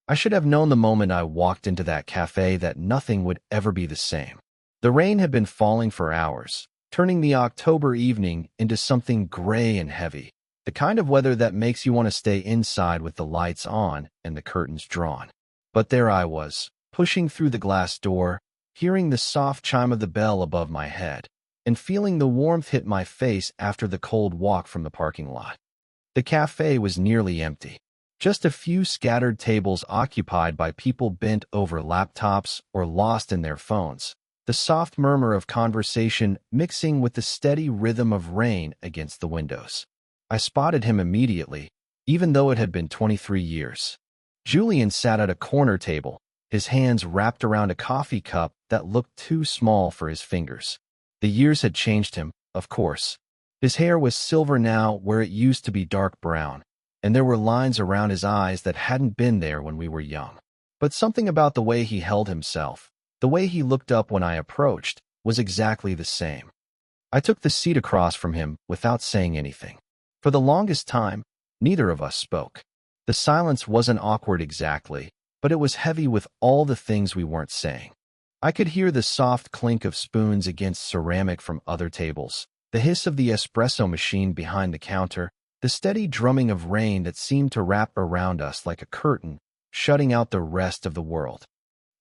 I should have known the moment I walked into that cafe that nothing would ever be the same. The rain had been falling for hours, turning the October evening into something gray and heavy, the kind of weather that makes you want to stay inside with the lights on and the curtains drawn. But there I was, pushing through the glass door, hearing the soft chime of the bell above my head, and feeling the warmth hit my face after the cold walk from the parking lot. The cafe was nearly empty. Just a few scattered tables occupied by people bent over laptops or lost in their phones, the soft murmur of conversation mixing with the steady rhythm of rain against the windows. I spotted him immediately, even though it had been 23 years. Julian sat at a corner table, his hands wrapped around a coffee cup that looked too small for his fingers. The years had changed him, of course. His hair was silver now where it used to be dark brown, and there were lines around his eyes that hadn't been there when we were young. But something about the way he held himself, the way he looked up when I approached, was exactly the same. I took the seat across from him without saying anything. For the longest time, neither of us spoke. The silence wasn't awkward exactly, but it was heavy with all the things we weren't saying. I could hear the soft clink of spoons against ceramic from other tables, the hiss of the espresso machine behind the counter, the steady drumming of rain that seemed to wrap around us like a curtain, shutting out the rest of the world.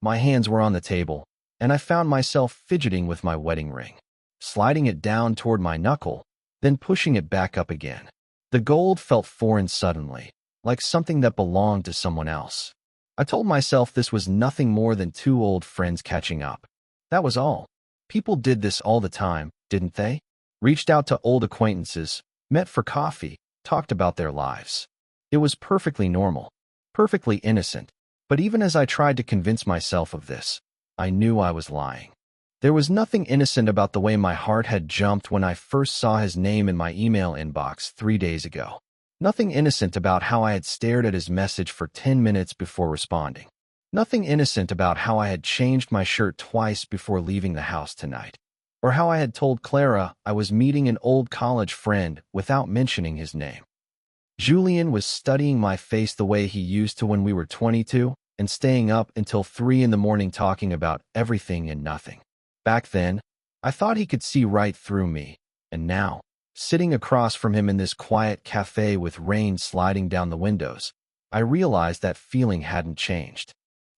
My hands were on the table, and I found myself fidgeting with my wedding ring, sliding it down toward my knuckle, then pushing it back up again. The gold felt foreign suddenly, like something that belonged to someone else. I told myself this was nothing more than two old friends catching up. That was all. People did this all the time, didn't they? Reached out to old acquaintances, met for coffee, talked about their lives. It was perfectly normal, perfectly innocent. But even as I tried to convince myself of this, I knew I was lying. There was nothing innocent about the way my heart had jumped when I first saw his name in my email inbox 3 days ago. Nothing innocent about how I had stared at his message for 10 minutes before responding. Nothing innocent about how I had changed my shirt twice before leaving the house tonight. Or how I had told Clara I was meeting an old college friend without mentioning his name. Julian was studying my face the way he used to when we were 22 and staying up until 3 in the morning talking about everything and nothing. Back then, I thought he could see right through me, and now, sitting across from him in this quiet cafe with rain sliding down the windows, I realized that feeling hadn't changed.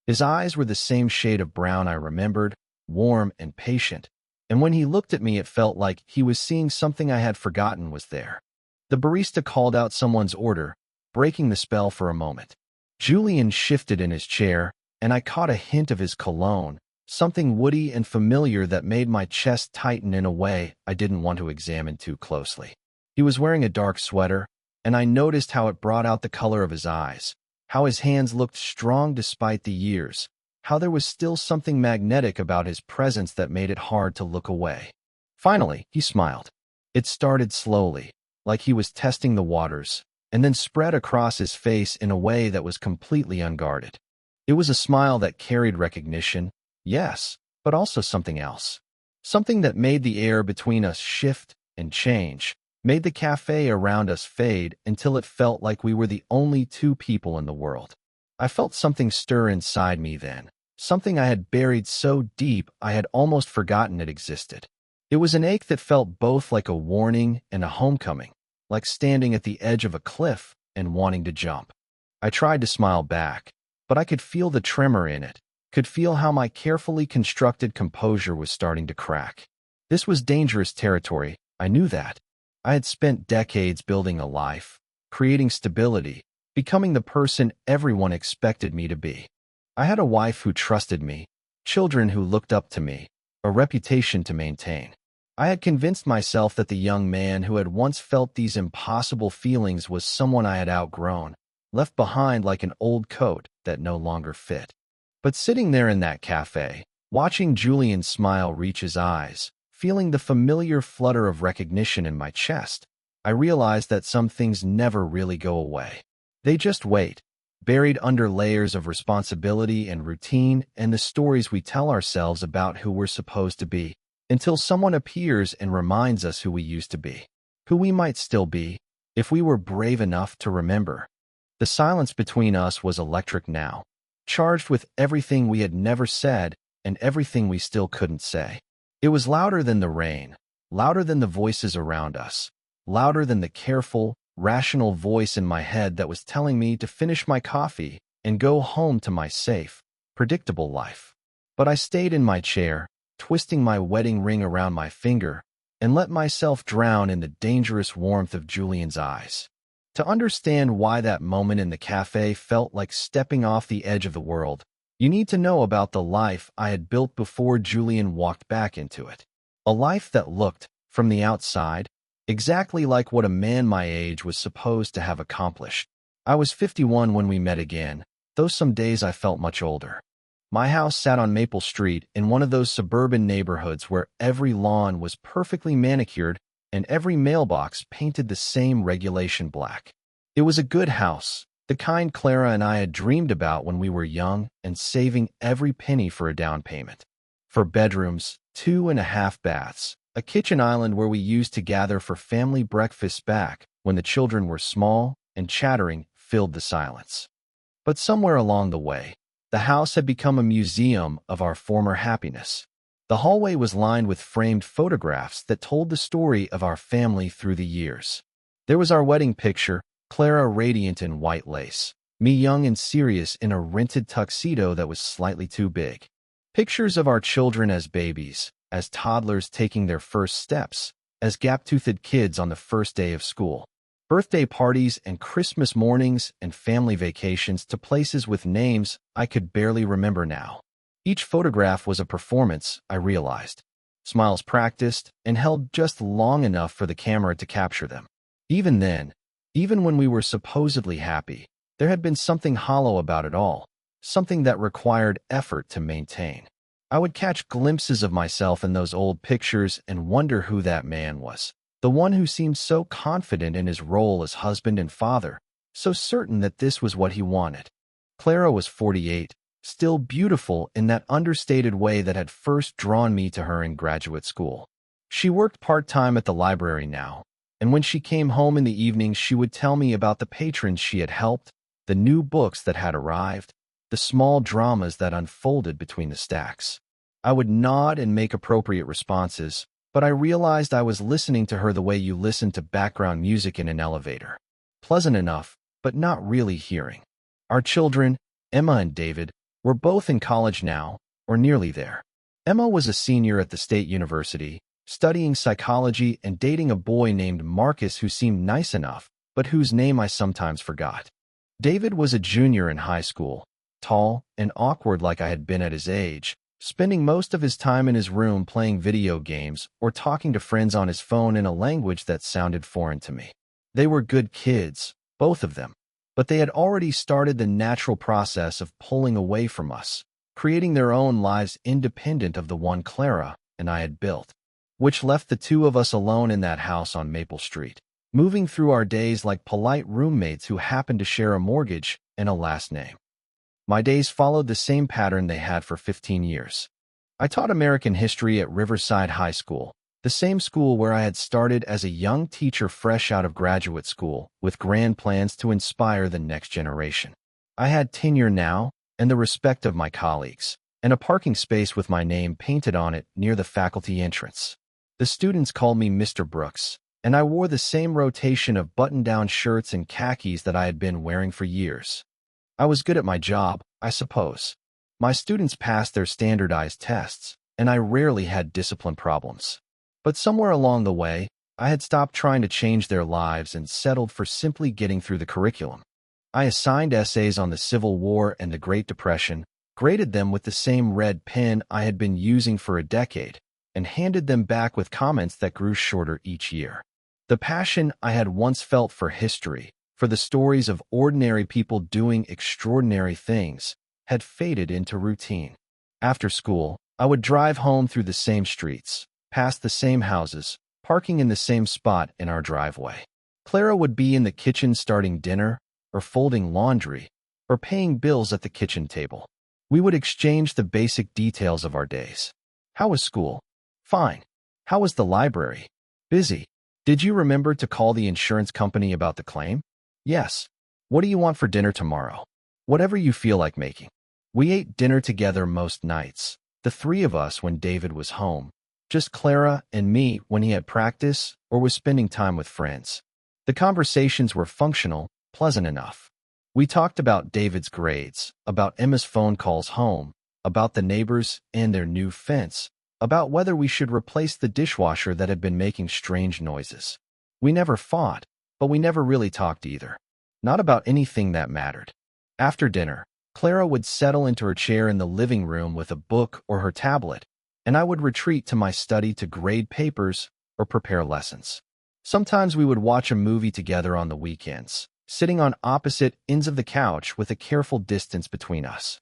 His eyes were the same shade of brown I remembered, warm and patient, and when he looked at me it felt like he was seeing something I had forgotten was there. The barista called out someone's order, breaking the spell for a moment. Julian shifted in his chair, and I caught a hint of his cologne, something woody and familiar that made my chest tighten in a way I didn't want to examine too closely. He was wearing a dark sweater, and I noticed how it brought out the color of his eyes, how his hands looked strong despite the years, how there was still something magnetic about his presence that made it hard to look away. Finally, he smiled. It started slowly, like he was testing the waters, and then spread across his face in a way that was completely unguarded. It was a smile that carried recognition, yes, but also something else. Something that made the air between us shift and change, made the cafe around us fade until it felt like we were the only two people in the world. I felt something stir inside me then, something I had buried so deep I had almost forgotten it existed. It was an ache that felt both like a warning and a homecoming, like standing at the edge of a cliff and wanting to jump. I tried to smile back, but I could feel the tremor in it, could feel how my carefully constructed composure was starting to crack. This was dangerous territory, I knew that. I had spent decades building a life, creating stability, becoming the person everyone expected me to be. I had a wife who trusted me, children who looked up to me, a reputation to maintain. I had convinced myself that the young man who had once felt these impossible feelings was someone I had outgrown, left behind like an old coat that no longer fit. But sitting there in that cafe, watching Julian's smile reach his eyes, feeling the familiar flutter of recognition in my chest, I realized that some things never really go away. They just wait, buried under layers of responsibility and routine and the stories we tell ourselves about who we're supposed to be, until someone appears and reminds us who we used to be, who we might still be, if we were brave enough to remember. The silence between us was electric now, charged with everything we had never said and everything we still couldn't say. It was louder than the rain, louder than the voices around us, louder than the careful, rational voice in my head that was telling me to finish my coffee and go home to my safe, predictable life. But I stayed in my chair, twisting my wedding ring around my finger, and let myself drown in the dangerous warmth of Julian's eyes. To understand why that moment in the cafe felt like stepping off the edge of the world, you need to know about the life I had built before Julian walked back into it. A life that looked, from the outside, exactly like what a man my age was supposed to have accomplished. I was 51 when we met again, though some days I felt much older. My house sat on Maple Street in one of those suburban neighborhoods where every lawn was perfectly manicured and every mailbox painted the same regulation black. It was a good house, the kind Clara and I had dreamed about when we were young and saving every penny for a down payment. 4 bedrooms, 2.5 baths, a kitchen island where we used to gather for family breakfasts back when the children were small and chattering filled the silence. But somewhere along the way, the house had become a museum of our former happiness. The hallway was lined with framed photographs that told the story of our family through the years. There was our wedding picture, Clara radiant in white lace, me young and serious in a rented tuxedo that was slightly too big. Pictures of our children as babies, as toddlers taking their first steps, as gap-toothed kids on the first day of school. Birthday parties and Christmas mornings and family vacations to places with names I could barely remember now. Each photograph was a performance, I realized. Smiles practiced and held just long enough for the camera to capture them. Even then, even when we were supposedly happy, there had been something hollow about it all, something that required effort to maintain. I would catch glimpses of myself in those old pictures and wonder who that man was. The one who seemed so confident in his role as husband and father, so certain that this was what he wanted. Clara was 48, still beautiful in that understated way that had first drawn me to her in graduate school. She worked part-time at the library now, and when she came home in the evenings she would tell me about the patrons she had helped, the new books that had arrived, the small dramas that unfolded between the stacks. I would nod and make appropriate responses, but I realized I was listening to her the way you listen to background music in an elevator. Pleasant enough, but not really hearing. Our children, Emma and David, were both in college now, or nearly there. Emma was a senior at the State University, studying psychology and dating a boy named Marcus who seemed nice enough, but whose name I sometimes forgot. David was a junior in high school, tall and awkward like I had been at his age, spending most of his time in his room playing video games or talking to friends on his phone in a language that sounded foreign to me. They were good kids, both of them, but they had already started the natural process of pulling away from us, creating their own lives independent of the one Clara and I had built, which left the two of us alone in that house on Maple Street, moving through our days like polite roommates who happened to share a mortgage and a last name. My days followed the same pattern they had for 15 years. I taught American history at Riverside High School, the same school where I had started as a young teacher fresh out of graduate school, with grand plans to inspire the next generation. I had tenure now, and the respect of my colleagues, and a parking space with my name painted on it near the faculty entrance. The students called me Mr. Brooks, and I wore the same rotation of button-down shirts and khakis that I had been wearing for years. I was good at my job, I suppose. My students passed their standardized tests, and I rarely had discipline problems. But somewhere along the way, I had stopped trying to change their lives and settled for simply getting through the curriculum. I assigned essays on the Civil War and the Great Depression, graded them with the same red pen I had been using for a decade, and handed them back with comments that grew shorter each year. The passion I had once felt for history, for the stories of ordinary people doing extraordinary things, had faded into routine. After school, I would drive home through the same streets, past the same houses, parking in the same spot in our driveway. Clara would be in the kitchen starting dinner, or folding laundry, or paying bills at the kitchen table. We would exchange the basic details of our days. How was school? Fine. How was the library? Busy. Did you remember to call the insurance company about the claim? Yes. What do you want for dinner tomorrow? Whatever you feel like making. We ate dinner together most nights, the three of us when David was home, just Clara and me when he had practice or was spending time with friends. The conversations were functional, pleasant enough. We talked about David's grades, about Emma's phone calls home, about the neighbors and their new fence, about whether we should replace the dishwasher that had been making strange noises. We never fought, but we never really talked either. Not about anything that mattered. After dinner, Clara would settle into her chair in the living room with a book or her tablet, and I would retreat to my study to grade papers or prepare lessons. Sometimes we would watch a movie together on the weekends, sitting on opposite ends of the couch with a careful distance between us.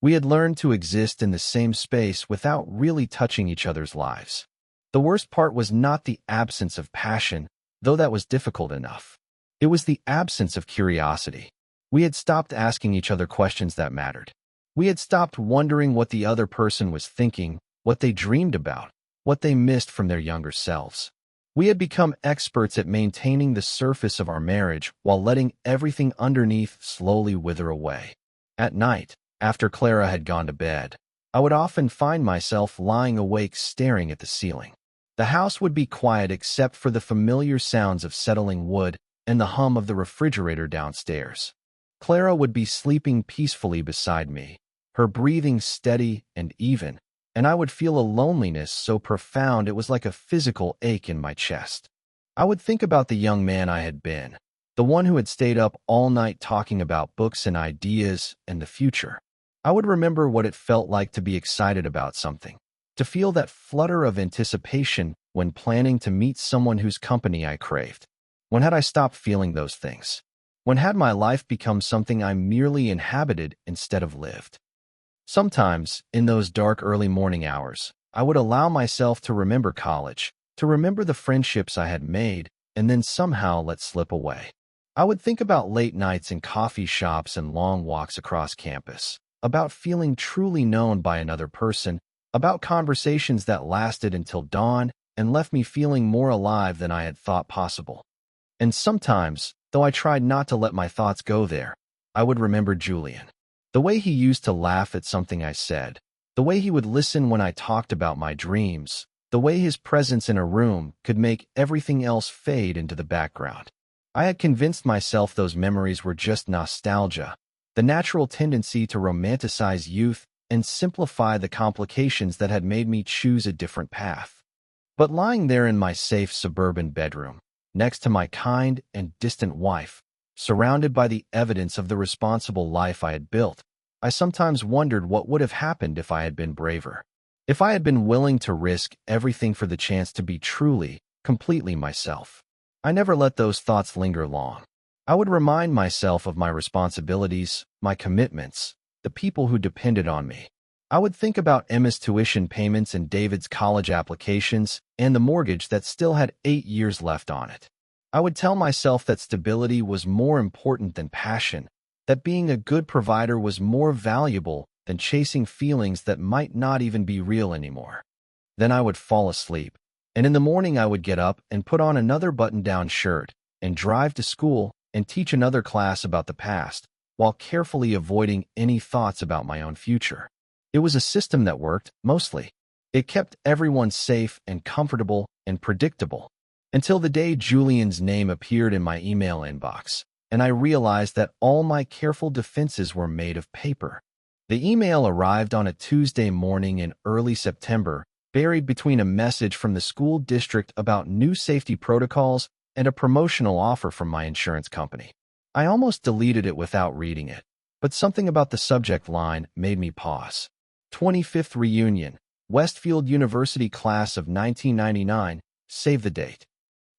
We had learned to exist in the same space without really touching each other's lives. The worst part was not the absence of passion, though that was difficult enough. It was the absence of curiosity. We had stopped asking each other questions that mattered. We had stopped wondering what the other person was thinking, what they dreamed about, what they missed from their younger selves. We had become experts at maintaining the surface of our marriage while letting everything underneath slowly wither away. At night, after Clara had gone to bed, I would often find myself lying awake staring at the ceiling. The house would be quiet except for the familiar sounds of settling wood and the hum of the refrigerator downstairs. Clara would be sleeping peacefully beside me, her breathing steady and even, and I would feel a loneliness so profound it was like a physical ache in my chest. I would think about the young man I had been, the one who had stayed up all night talking about books and ideas and the future. I would remember what it felt like to be excited about something, to feel that flutter of anticipation when planning to meet someone whose company I craved. When had I stopped feeling those things? When had my life become something I merely inhabited instead of lived? Sometimes, in those dark early morning hours, I would allow myself to remember college, to remember the friendships I had made, and then somehow let slip away. I would think about late nights in coffee shops and long walks across campus, about feeling truly known by another person, about conversations that lasted until dawn and left me feeling more alive than I had thought possible. And sometimes, though I tried not to let my thoughts go there, I would remember Julian. The way he used to laugh at something I said, the way he would listen when I talked about my dreams, the way his presence in a room could make everything else fade into the background. I had convinced myself those memories were just nostalgia, the natural tendency to romanticize youth and simplify the complications that had made me choose a different path. But lying there in my safe suburban bedroom, next to my kind and distant wife, surrounded by the evidence of the responsible life I had built, I sometimes wondered what would have happened if I had been braver. If I had been willing to risk everything for the chance to be truly, completely myself. I never let those thoughts linger long. I would remind myself of my responsibilities, my commitments, the people who depended on me. I would think about Emma's tuition payments and David's college applications and the mortgage that still had 8 years left on it. I would tell myself that stability was more important than passion, that being a good provider was more valuable than chasing feelings that might not even be real anymore. Then I would fall asleep, and in the morning I would get up and put on another button-down shirt and drive to school and teach another class about the past, while carefully avoiding any thoughts about my own future. It was a system that worked, mostly. It kept everyone safe and comfortable and predictable, until the day Julian's name appeared in my email inbox, and I realized that all my careful defenses were made of paper. The email arrived on a Tuesday morning in early September, buried between a message from the school district about new safety protocols and a promotional offer from my insurance company. I almost deleted it without reading it, but something about the subject line made me pause. 25th Reunion, Westfield University Class of 1999, save the date.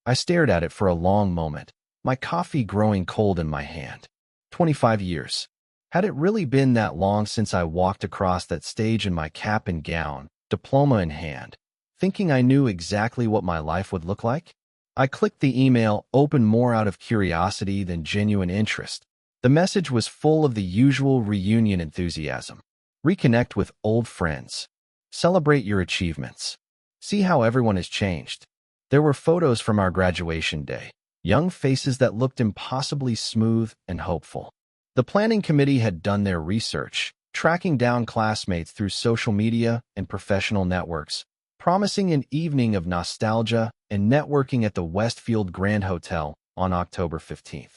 I stared at it for a long moment, my coffee growing cold in my hand. 25 years. Had it really been that long since I walked across that stage in my cap and gown, diploma in hand, thinking I knew exactly what my life would look like? I clicked the email open more out of curiosity than genuine interest. The message was full of the usual reunion enthusiasm. Reconnect with old friends. Celebrate your achievements. See how everyone has changed. There were photos from our graduation day, young faces that looked impossibly smooth and hopeful. The planning committee had done their research, tracking down classmates through social media and professional networks, promising an evening of nostalgia and networking at the Westfield Grand Hotel on October 15th.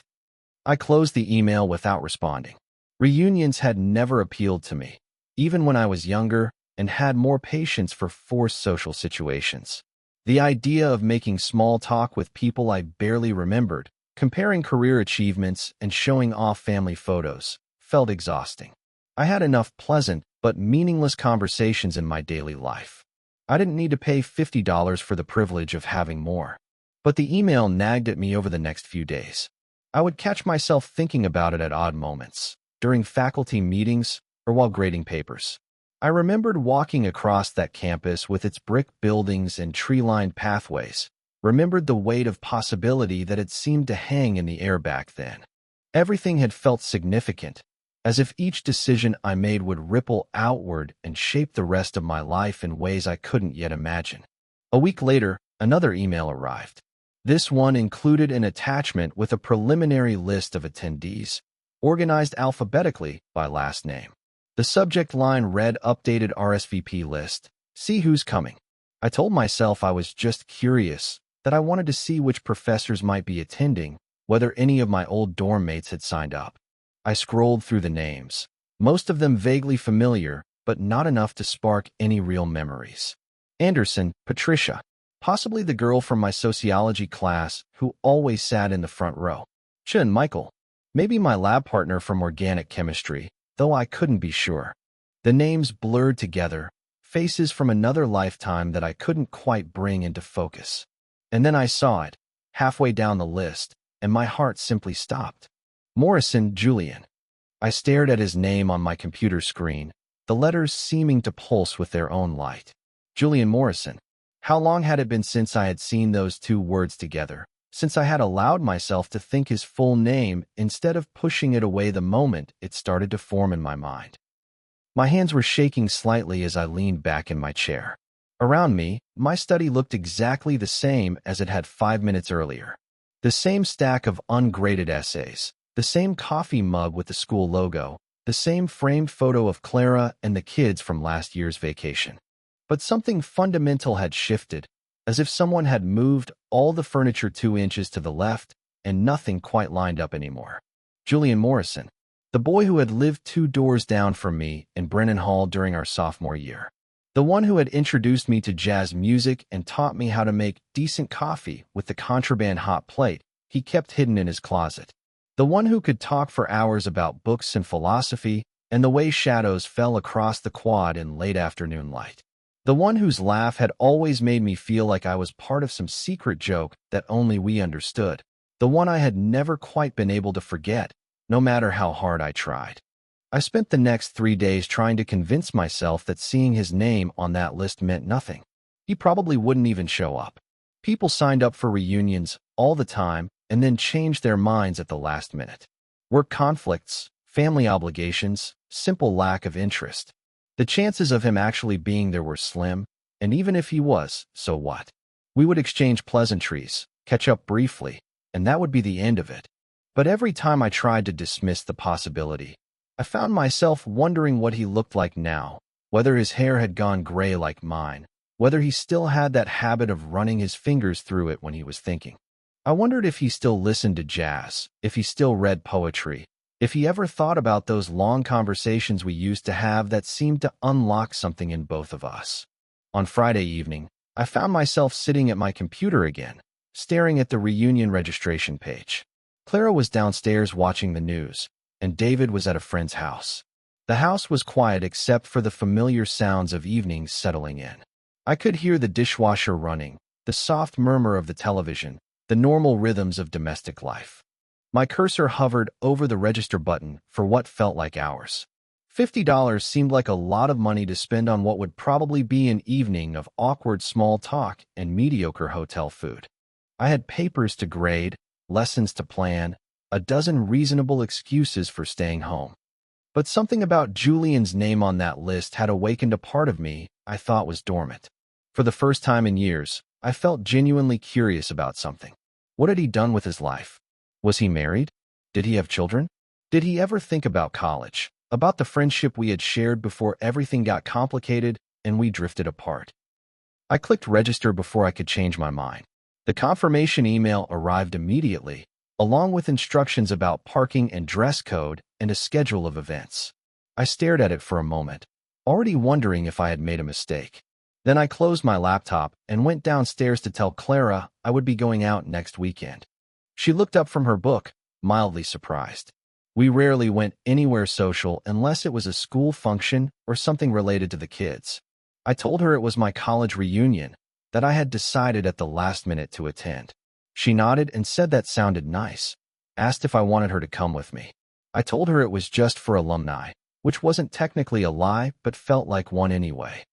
I closed the email without responding. Reunions had never appealed to me, even when I was younger and had more patience for forced social situations. The idea of making small talk with people I barely remembered, comparing career achievements, and showing off family photos felt exhausting. I had enough pleasant but meaningless conversations in my daily life. I didn't need to pay $50 for the privilege of having more. But the email nagged at me over the next few days. I would catch myself thinking about it at odd moments, during faculty meetings or while grading papers. I remembered walking across that campus with its brick buildings and tree-lined pathways, remembered the weight of possibility that had seemed to hang in the air back then. Everything had felt significant, as if each decision I made would ripple outward and shape the rest of my life in ways I couldn't yet imagine. A week later, another email arrived. This one included an attachment with a preliminary list of attendees, organized alphabetically by last name. The subject line read "Updated RSVP list. See who's coming." I told myself I was just curious, that I wanted to see which professors might be attending, whether any of my old dorm mates had signed up. I scrolled through the names, most of them vaguely familiar, but not enough to spark any real memories. Anderson, Patricia, possibly the girl from my sociology class who always sat in the front row. Chen, Michael, maybe my lab partner from organic chemistry, though I couldn't be sure. The names blurred together, faces from another lifetime that I couldn't quite bring into focus. And then I saw it, halfway down the list, and my heart simply stopped. Morrison, Julian. I stared at his name on my computer screen, the letters seeming to pulse with their own light. Julian Morrison. How long had it been since I had seen those two words together? Since I had allowed myself to think his full name instead of pushing it away the moment it started to form in my mind. My hands were shaking slightly as I leaned back in my chair. Around me, my study looked exactly the same as it had 5 minutes earlier. The same stack of ungraded essays, the same coffee mug with the school logo, the same framed photo of Clara and the kids from last year's vacation. But something fundamental had shifted, as if someone had moved all the furniture 2 inches to the left and nothing quite lined up anymore. Julian Morrison, the boy who had lived 2 doors down from me in Brennan Hall during our sophomore year. The one who had introduced me to jazz music and taught me how to make decent coffee with the contraband hot plate he kept hidden in his closet. The one who could talk for hours about books and philosophy and the way shadows fell across the quad in late afternoon light. The one whose laugh had always made me feel like I was part of some secret joke that only we understood. The one I had never quite been able to forget, no matter how hard I tried. I spent the next 3 days trying to convince myself that seeing his name on that list meant nothing. He probably wouldn't even show up. People signed up for reunions all the time and then changed their minds at the last minute. Work conflicts, family obligations, simple lack of interest. The chances of him actually being there were slim, and even if he was, so what? We would exchange pleasantries, catch up briefly, and that would be the end of it. But every time I tried to dismiss the possibility, I found myself wondering what he looked like now, whether his hair had gone gray like mine, whether he still had that habit of running his fingers through it when he was thinking. I wondered if he still listened to jazz, if he still read poetry, if he ever thought about those long conversations we used to have that seemed to unlock something in both of us. On Friday evening, I found myself sitting at my computer again, staring at the reunion registration page. Clara was downstairs watching the news, and David was at a friend's house. The house was quiet except for the familiar sounds of evenings settling in. I could hear the dishwasher running, the soft murmur of the television, the normal rhythms of domestic life. My cursor hovered over the register button for what felt like hours. $50 seemed like a lot of money to spend on what would probably be an evening of awkward small talk and mediocre hotel food. I had papers to grade, lessons to plan, a dozen reasonable excuses for staying home. But something about Julian's name on that list had awakened a part of me I thought was dormant. For the first time in years, I felt genuinely curious about something. What had he done with his life? Was he married? Did he have children? Did he ever think about college, about the friendship we had shared before everything got complicated and we drifted apart. I clicked register before I could change my mind. The confirmation email arrived immediately, along with instructions about parking and dress code and a schedule of events. I stared at it for a moment, already wondering if I had made a mistake. Then I closed my laptop and went downstairs to tell Clara I would be going out next weekend. She looked up from her book, mildly surprised. We rarely went anywhere social unless it was a school function or something related to the kids. I told her it was my college reunion that I had decided at the last minute to attend. She nodded and said that sounded nice, asked if I wanted her to come with me. I told her it was just for alumni, which wasn't technically a lie but felt like one anyway.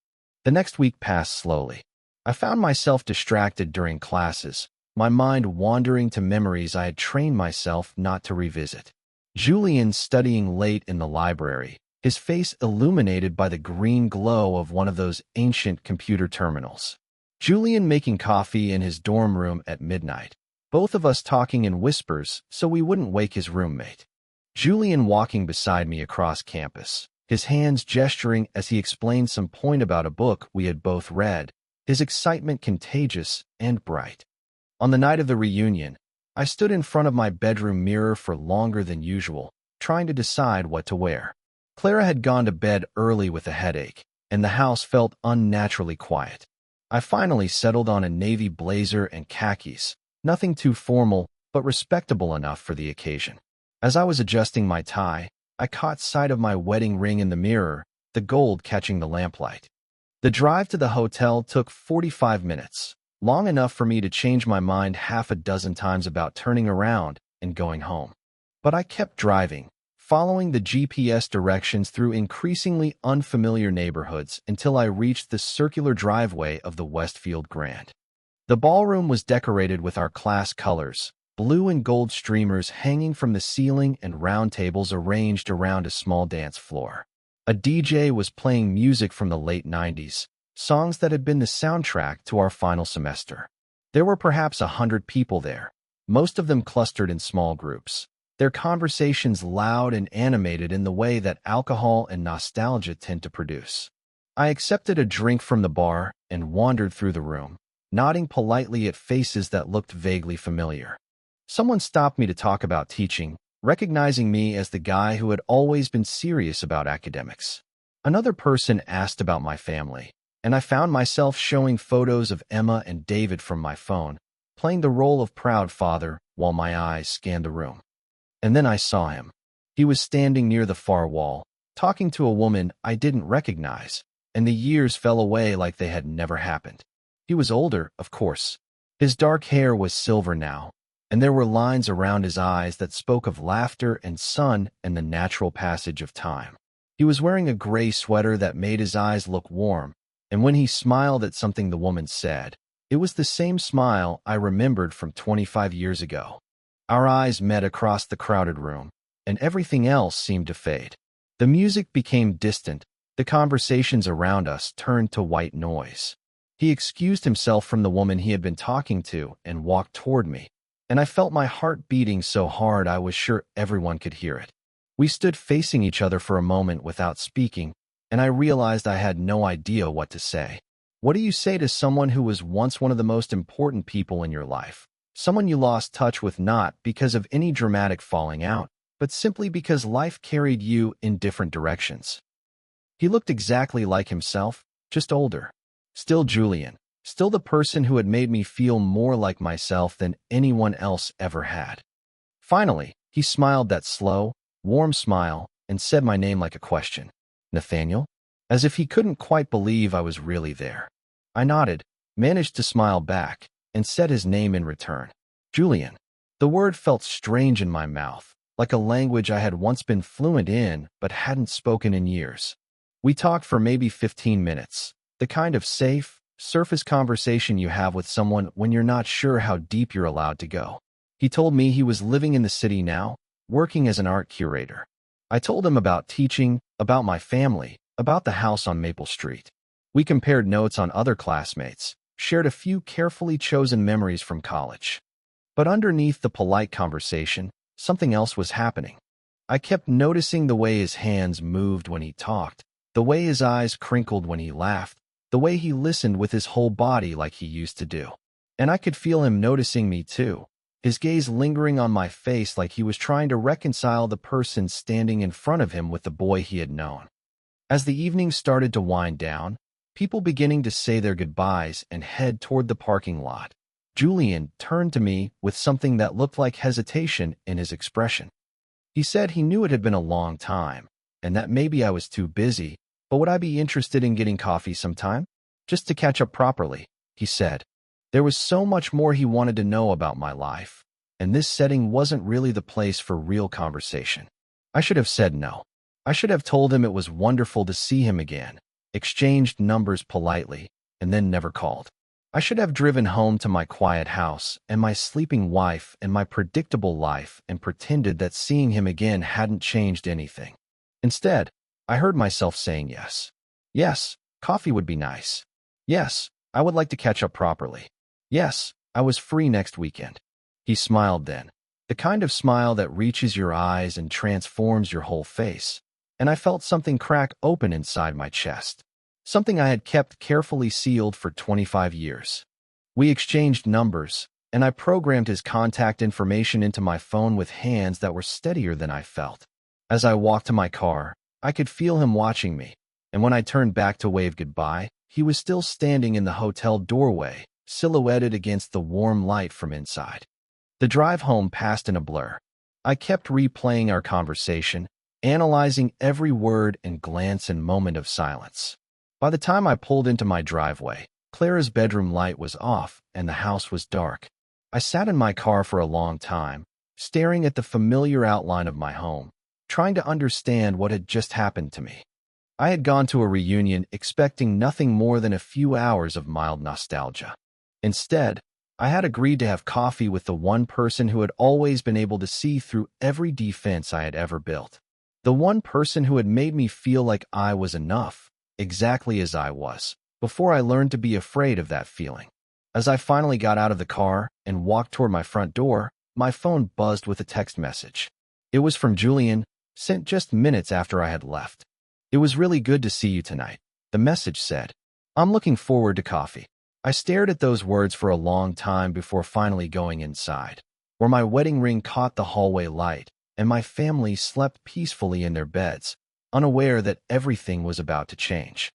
The next week passed slowly. I found myself distracted during classes, my mind wandering to memories I had trained myself not to revisit. Julian studying late in the library, his face illuminated by the green glow of one of those ancient computer terminals. Julian making coffee in his dorm room at midnight, both of us talking in whispers so we wouldn't wake his roommate. Julian walking beside me across campus, his hands gesturing as he explained some point about a book we had both read, his excitement contagious and bright. On the night of the reunion, I stood in front of my bedroom mirror for longer than usual, trying to decide what to wear. Clara had gone to bed early with a headache, and the house felt unnaturally quiet. I finally settled on a navy blazer and khakis, nothing too formal, but respectable enough for the occasion. As I was adjusting my tie, I caught sight of my wedding ring in the mirror, the gold catching the lamplight. The drive to the hotel took 45 minutes, long enough for me to change my mind half a dozen times about turning around and going home. But I kept driving, following the GPS directions through increasingly unfamiliar neighborhoods until I reached the circular driveway of the Westfield Grand. The ballroom was decorated with our class colors, blue and gold streamers hanging from the ceiling and round tables arranged around a small dance floor. A DJ was playing music from the late 90s, songs that had been the soundtrack to our final semester. There were perhaps 100 people there, most of them clustered in small groups, their conversations loud and animated in the way that alcohol and nostalgia tend to produce. I accepted a drink from the bar and wandered through the room, nodding politely at faces that looked vaguely familiar. Someone stopped me to talk about teaching, recognizing me as the guy who had always been serious about academics. Another person asked about my family, and I found myself showing photos of Emma and David from my phone, playing the role of proud father while my eyes scanned the room. And then I saw him. He was standing near the far wall, talking to a woman I didn't recognize, and the years fell away like they had never happened. He was older, of course. His dark hair was silver now, and there were lines around his eyes that spoke of laughter and sun and the natural passage of time. He was wearing a gray sweater that made his eyes look warm, and when he smiled at something the woman said, it was the same smile I remembered from 25 years ago. Our eyes met across the crowded room, and everything else seemed to fade. The music became distant, the conversations around us turned to white noise. He excused himself from the woman he had been talking to and walked toward me, and I felt my heart beating so hard I was sure everyone could hear it. We stood facing each other for a moment without speaking, and I realized I had no idea what to say. What do you say to someone who was once one of the most important people in your life? Someone you lost touch with not because of any dramatic falling out, but simply because life carried you in different directions. He looked exactly like himself, just older. Still Julian, still the person who had made me feel more like myself than anyone else ever had. Finally, he smiled that slow, warm smile and said my name like a question. Nathaniel? As if he couldn't quite believe I was really there. I nodded, managed to smile back, and said his name in return. Julian. The word felt strange in my mouth, like a language I had once been fluent in but hadn't spoken in years. We talked for maybe 15 minutes, the kind of safe, surface conversation you have with someone when you're not sure how deep you're allowed to go. He told me he was living in the city now, working as an art curator. I told him about teaching, about my family, about the house on Maple Street. We compared notes on other classmates, shared a few carefully chosen memories from college. But underneath the polite conversation, something else was happening. I kept noticing the way his hands moved when he talked, the way his eyes crinkled when he laughed, the way he listened with his whole body like he used to do. And I could feel him noticing me too, his gaze lingering on my face like he was trying to reconcile the person standing in front of him with the boy he had known. As the evening started to wind down, people beginning to say their goodbyes and head toward the parking lot, Julian turned to me with something that looked like hesitation in his expression. He said he knew it had been a long time, and that maybe I was too busy, but would I be interested in getting coffee sometime? Just to catch up properly, he said. There was so much more he wanted to know about my life, and this setting wasn't really the place for real conversation. I should have said no. I should have told him it was wonderful to see him again, exchanged numbers politely, and then never called. I should have driven home to my quiet house and my sleeping wife and my predictable life and pretended that seeing him again hadn't changed anything. Instead, I heard myself saying yes. Yes, coffee would be nice. Yes, I would like to catch up properly. Yes, I was free next weekend. He smiled then, the kind of smile that reaches your eyes and transforms your whole face, and I felt something crack open inside my chest. Something I had kept carefully sealed for 25 years. We exchanged numbers, and I programmed his contact information into my phone with hands that were steadier than I felt. As I walked to my car, I could feel him watching me, and when I turned back to wave goodbye, he was still standing in the hotel doorway, silhouetted against the warm light from inside. The drive home passed in a blur. I kept replaying our conversation, analyzing every word and glance and moment of silence. By the time I pulled into my driveway, Clara's bedroom light was off and the house was dark. I sat in my car for a long time, staring at the familiar outline of my home, trying to understand what had just happened to me. I had gone to a reunion expecting nothing more than a few hours of mild nostalgia. Instead, I had agreed to have coffee with the one person who had always been able to see through every defense I had ever built. The one person who had made me feel like I was enough, exactly as I was, before I learned to be afraid of that feeling. As I finally got out of the car and walked toward my front door, my phone buzzed with a text message. It was from Julian, sent just minutes after I had left. It was really good to see you tonight, the message said. I'm looking forward to coffee. I stared at those words for a long time before finally going inside, where my wedding ring caught the hallway light, and my family slept peacefully in their beds, unaware that everything was about to change.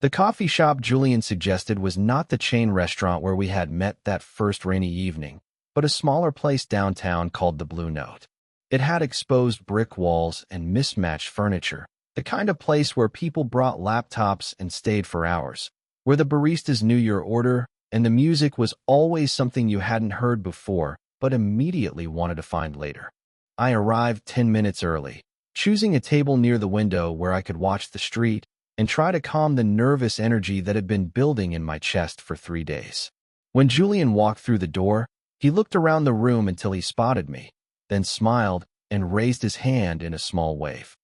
The coffee shop Julian suggested was not the chain restaurant where we had met that first rainy evening, but a smaller place downtown called the Blue Note. It had exposed brick walls and mismatched furniture, the kind of place where people brought laptops and stayed for hours, where the baristas knew your order and the music was always something you hadn't heard before but immediately wanted to find later. I arrived 10 minutes early, choosing a table near the window where I could watch the street and try to calm the nervous energy that had been building in my chest for 3 days. When Julian walked through the door, he looked around the room until he spotted me, then smiled and raised his hand in a small wave.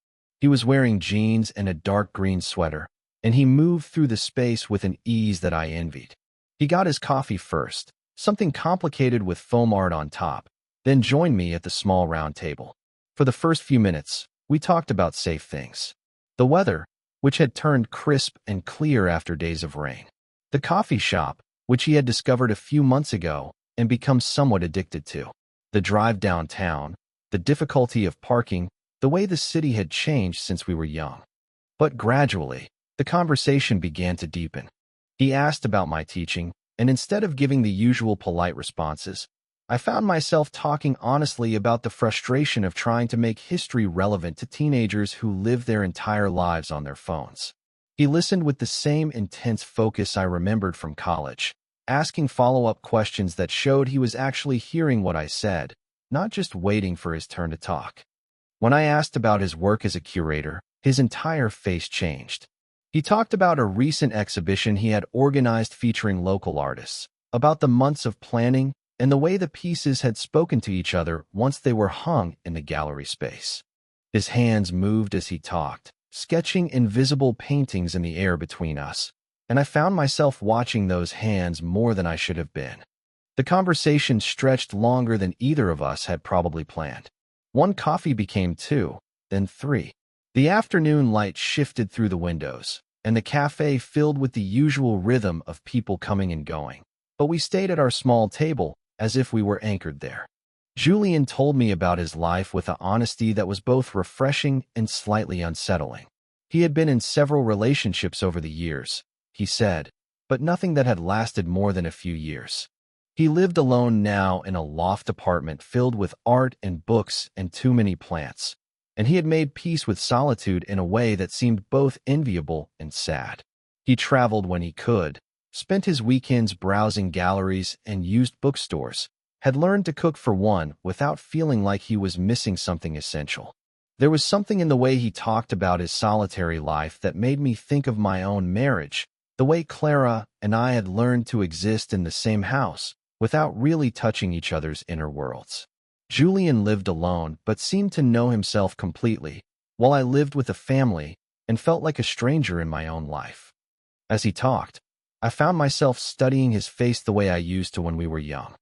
He was wearing jeans and a dark green sweater, and he moved through the space with an ease that I envied. He got his coffee first, something complicated with foam art on top, then joined me at the small round table. For the first few minutes, we talked about safe things. The weather, which had turned crisp and clear after days of rain. The coffee shop, which he had discovered a few months ago and become somewhat addicted to. The drive downtown, the difficulty of parking, the way the city had changed since we were young. But gradually, the conversation began to deepen. He asked about my teaching, and instead of giving the usual polite responses, I found myself talking honestly about the frustration of trying to make history relevant to teenagers who live their entire lives on their phones. He listened with the same intense focus I remembered from college, asking follow-up questions that showed he was actually hearing what I said, not just waiting for his turn to talk. When I asked about his work as a curator, his entire face changed. He talked about a recent exhibition he had organized featuring local artists, about the months of planning, and the way the pieces had spoken to each other once they were hung in the gallery space. His hands moved as he talked, sketching invisible paintings in the air between us, and I found myself watching those hands more than I should have been. The conversation stretched longer than either of us had probably planned. One coffee became two, then 3. The afternoon light shifted through the windows, and the cafe filled with the usual rhythm of people coming and going. But we stayed at our small table as if we were anchored there. Julian told me about his life with an honesty that was both refreshing and slightly unsettling. He had been in several relationships over the years, he said, but nothing that had lasted more than a few years. He lived alone now in a loft apartment filled with art and books and too many plants, and he had made peace with solitude in a way that seemed both enviable and sad. He traveled when he could, spent his weekends browsing galleries and used bookstores, had learned to cook for one without feeling like he was missing something essential. There was something in the way he talked about his solitary life that made me think of my own marriage, the way Clara and I had learned to exist in the same house without really touching each other's inner worlds. Julian lived alone but seemed to know himself completely, while I lived with a family and felt like a stranger in my own life. As he talked, I found myself studying his face the way I used to when we were young.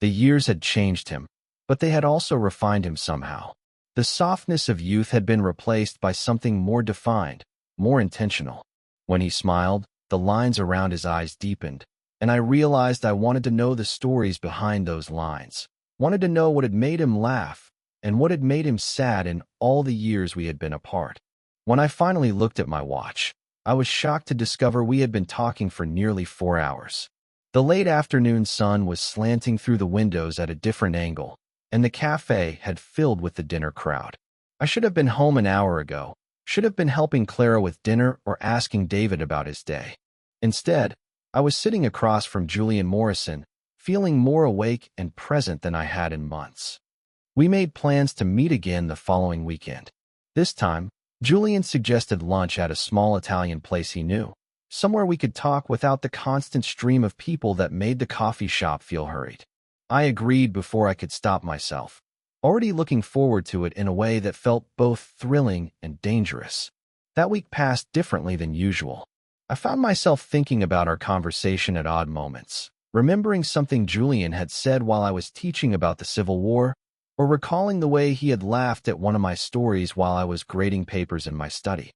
The years had changed him, but they had also refined him somehow. The softness of youth had been replaced by something more defined, more intentional. When he smiled, the lines around his eyes deepened, and I realized I wanted to know the stories behind those lines, wanted to know what had made him laugh and what had made him sad in all the years we had been apart. When I finally looked at my watch, I was shocked to discover we had been talking for nearly 4 hours. The late afternoon sun was slanting through the windows at a different angle, and the cafe had filled with the dinner crowd. I should have been home an hour ago, should have been helping Clara with dinner or asking David about his day. Instead, I was sitting across from Julian Morrison, feeling more awake and present than I had in months. We made plans to meet again the following weekend. This time, Julian suggested lunch at a small Italian place he knew, somewhere we could talk without the constant stream of people that made the coffee shop feel hurried. I agreed before I could stop myself, already looking forward to it in a way that felt both thrilling and dangerous. That week passed differently than usual. I found myself thinking about our conversation at odd moments, remembering something Julian had said while I was teaching about the Civil War, or recalling the way he had laughed at one of my stories while I was grading papers in my study.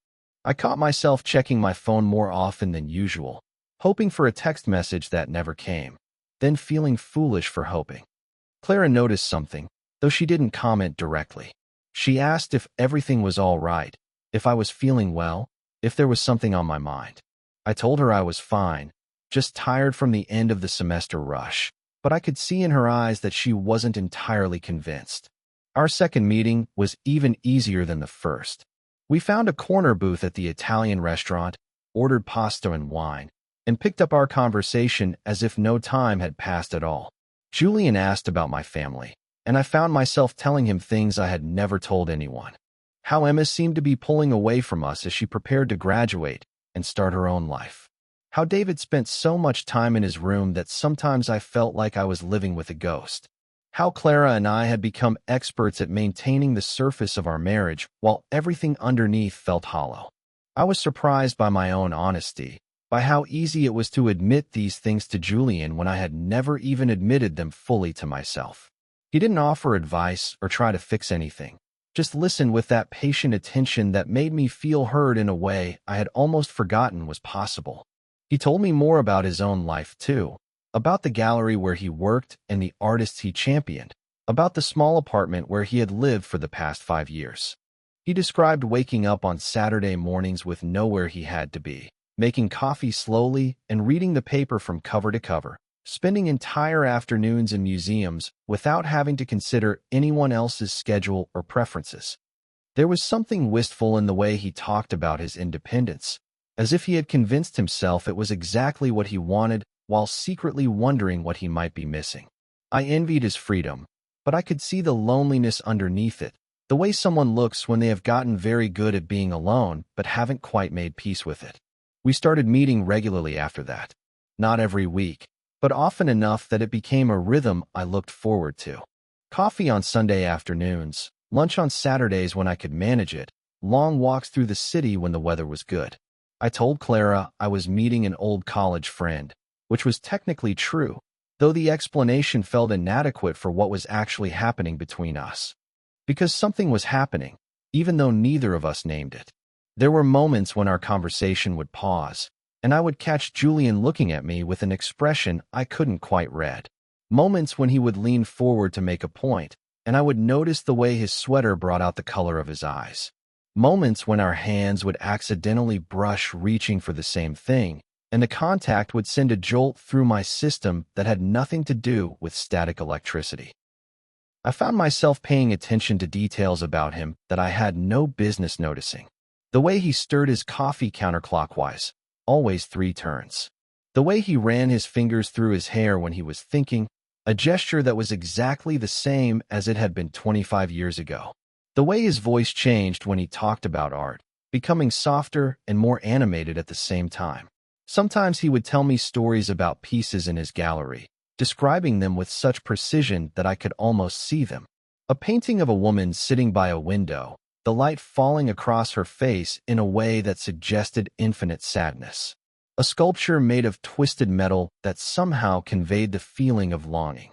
I caught myself checking my phone more often than usual, hoping for a text message that never came, then feeling foolish for hoping. Clara noticed something, though she didn't comment directly. She asked if everything was all right, if I was feeling well, if there was something on my mind. I told her I was fine, just tired from the end of the semester rush, but I could see in her eyes that she wasn't entirely convinced. Our second meeting was even easier than the first. We found a corner booth at the Italian restaurant, ordered pasta and wine, and picked up our conversation as if no time had passed at all. Julian asked about my family, and I found myself telling him things I had never told anyone. How Emma seemed to be pulling away from us as she prepared to graduate and start her own life. How David spent so much time in his room that sometimes I felt like I was living with a ghost. How Clara and I had become experts at maintaining the surface of our marriage while everything underneath felt hollow. I was surprised by my own honesty, by how easy it was to admit these things to Julian when I had never even admitted them fully to myself. He didn't offer advice or try to fix anything, just listened with that patient attention that made me feel heard in a way I had almost forgotten was possible. He told me more about his own life, too, about the gallery where he worked and the artists he championed, about the small apartment where he had lived for the past 5 years. He described waking up on Saturday mornings with nowhere he had to be, making coffee slowly and reading the paper from cover to cover, spending entire afternoons in museums without having to consider anyone else's schedule or preferences. There was something wistful in the way he talked about his independence, as if he had convinced himself it was exactly what he wanted while secretly wondering what he might be missing. I envied his freedom, but I could see the loneliness underneath it, the way someone looks when they have gotten very good at being alone but haven't quite made peace with it. We started meeting regularly after that. Not every week, but often enough that it became a rhythm I looked forward to. Coffee on Sunday afternoons, lunch on Saturdays when I could manage it, long walks through the city when the weather was good. I told Clara I was meeting an old college friend, which was technically true, though the explanation felt inadequate for what was actually happening between us. Because something was happening, even though neither of us named it. There were moments when our conversation would pause, and I would catch Julian looking at me with an expression I couldn't quite read. Moments when he would lean forward to make a point, and I would notice the way his sweater brought out the color of his eyes. Moments when our hands would accidentally brush reaching for the same thing, and the contact would send a jolt through my system that had nothing to do with static electricity. I found myself paying attention to details about him that I had no business noticing. The way he stirred his coffee counterclockwise, always 3 turns. The way he ran his fingers through his hair when he was thinking, a gesture that was exactly the same as it had been 25 years ago. The way his voice changed when he talked about art, becoming softer and more animated at the same time. Sometimes he would tell me stories about pieces in his gallery, describing them with such precision that I could almost see them. A painting of a woman sitting by a window, the light falling across her face in a way that suggested infinite sadness. A sculpture made of twisted metal that somehow conveyed the feeling of longing.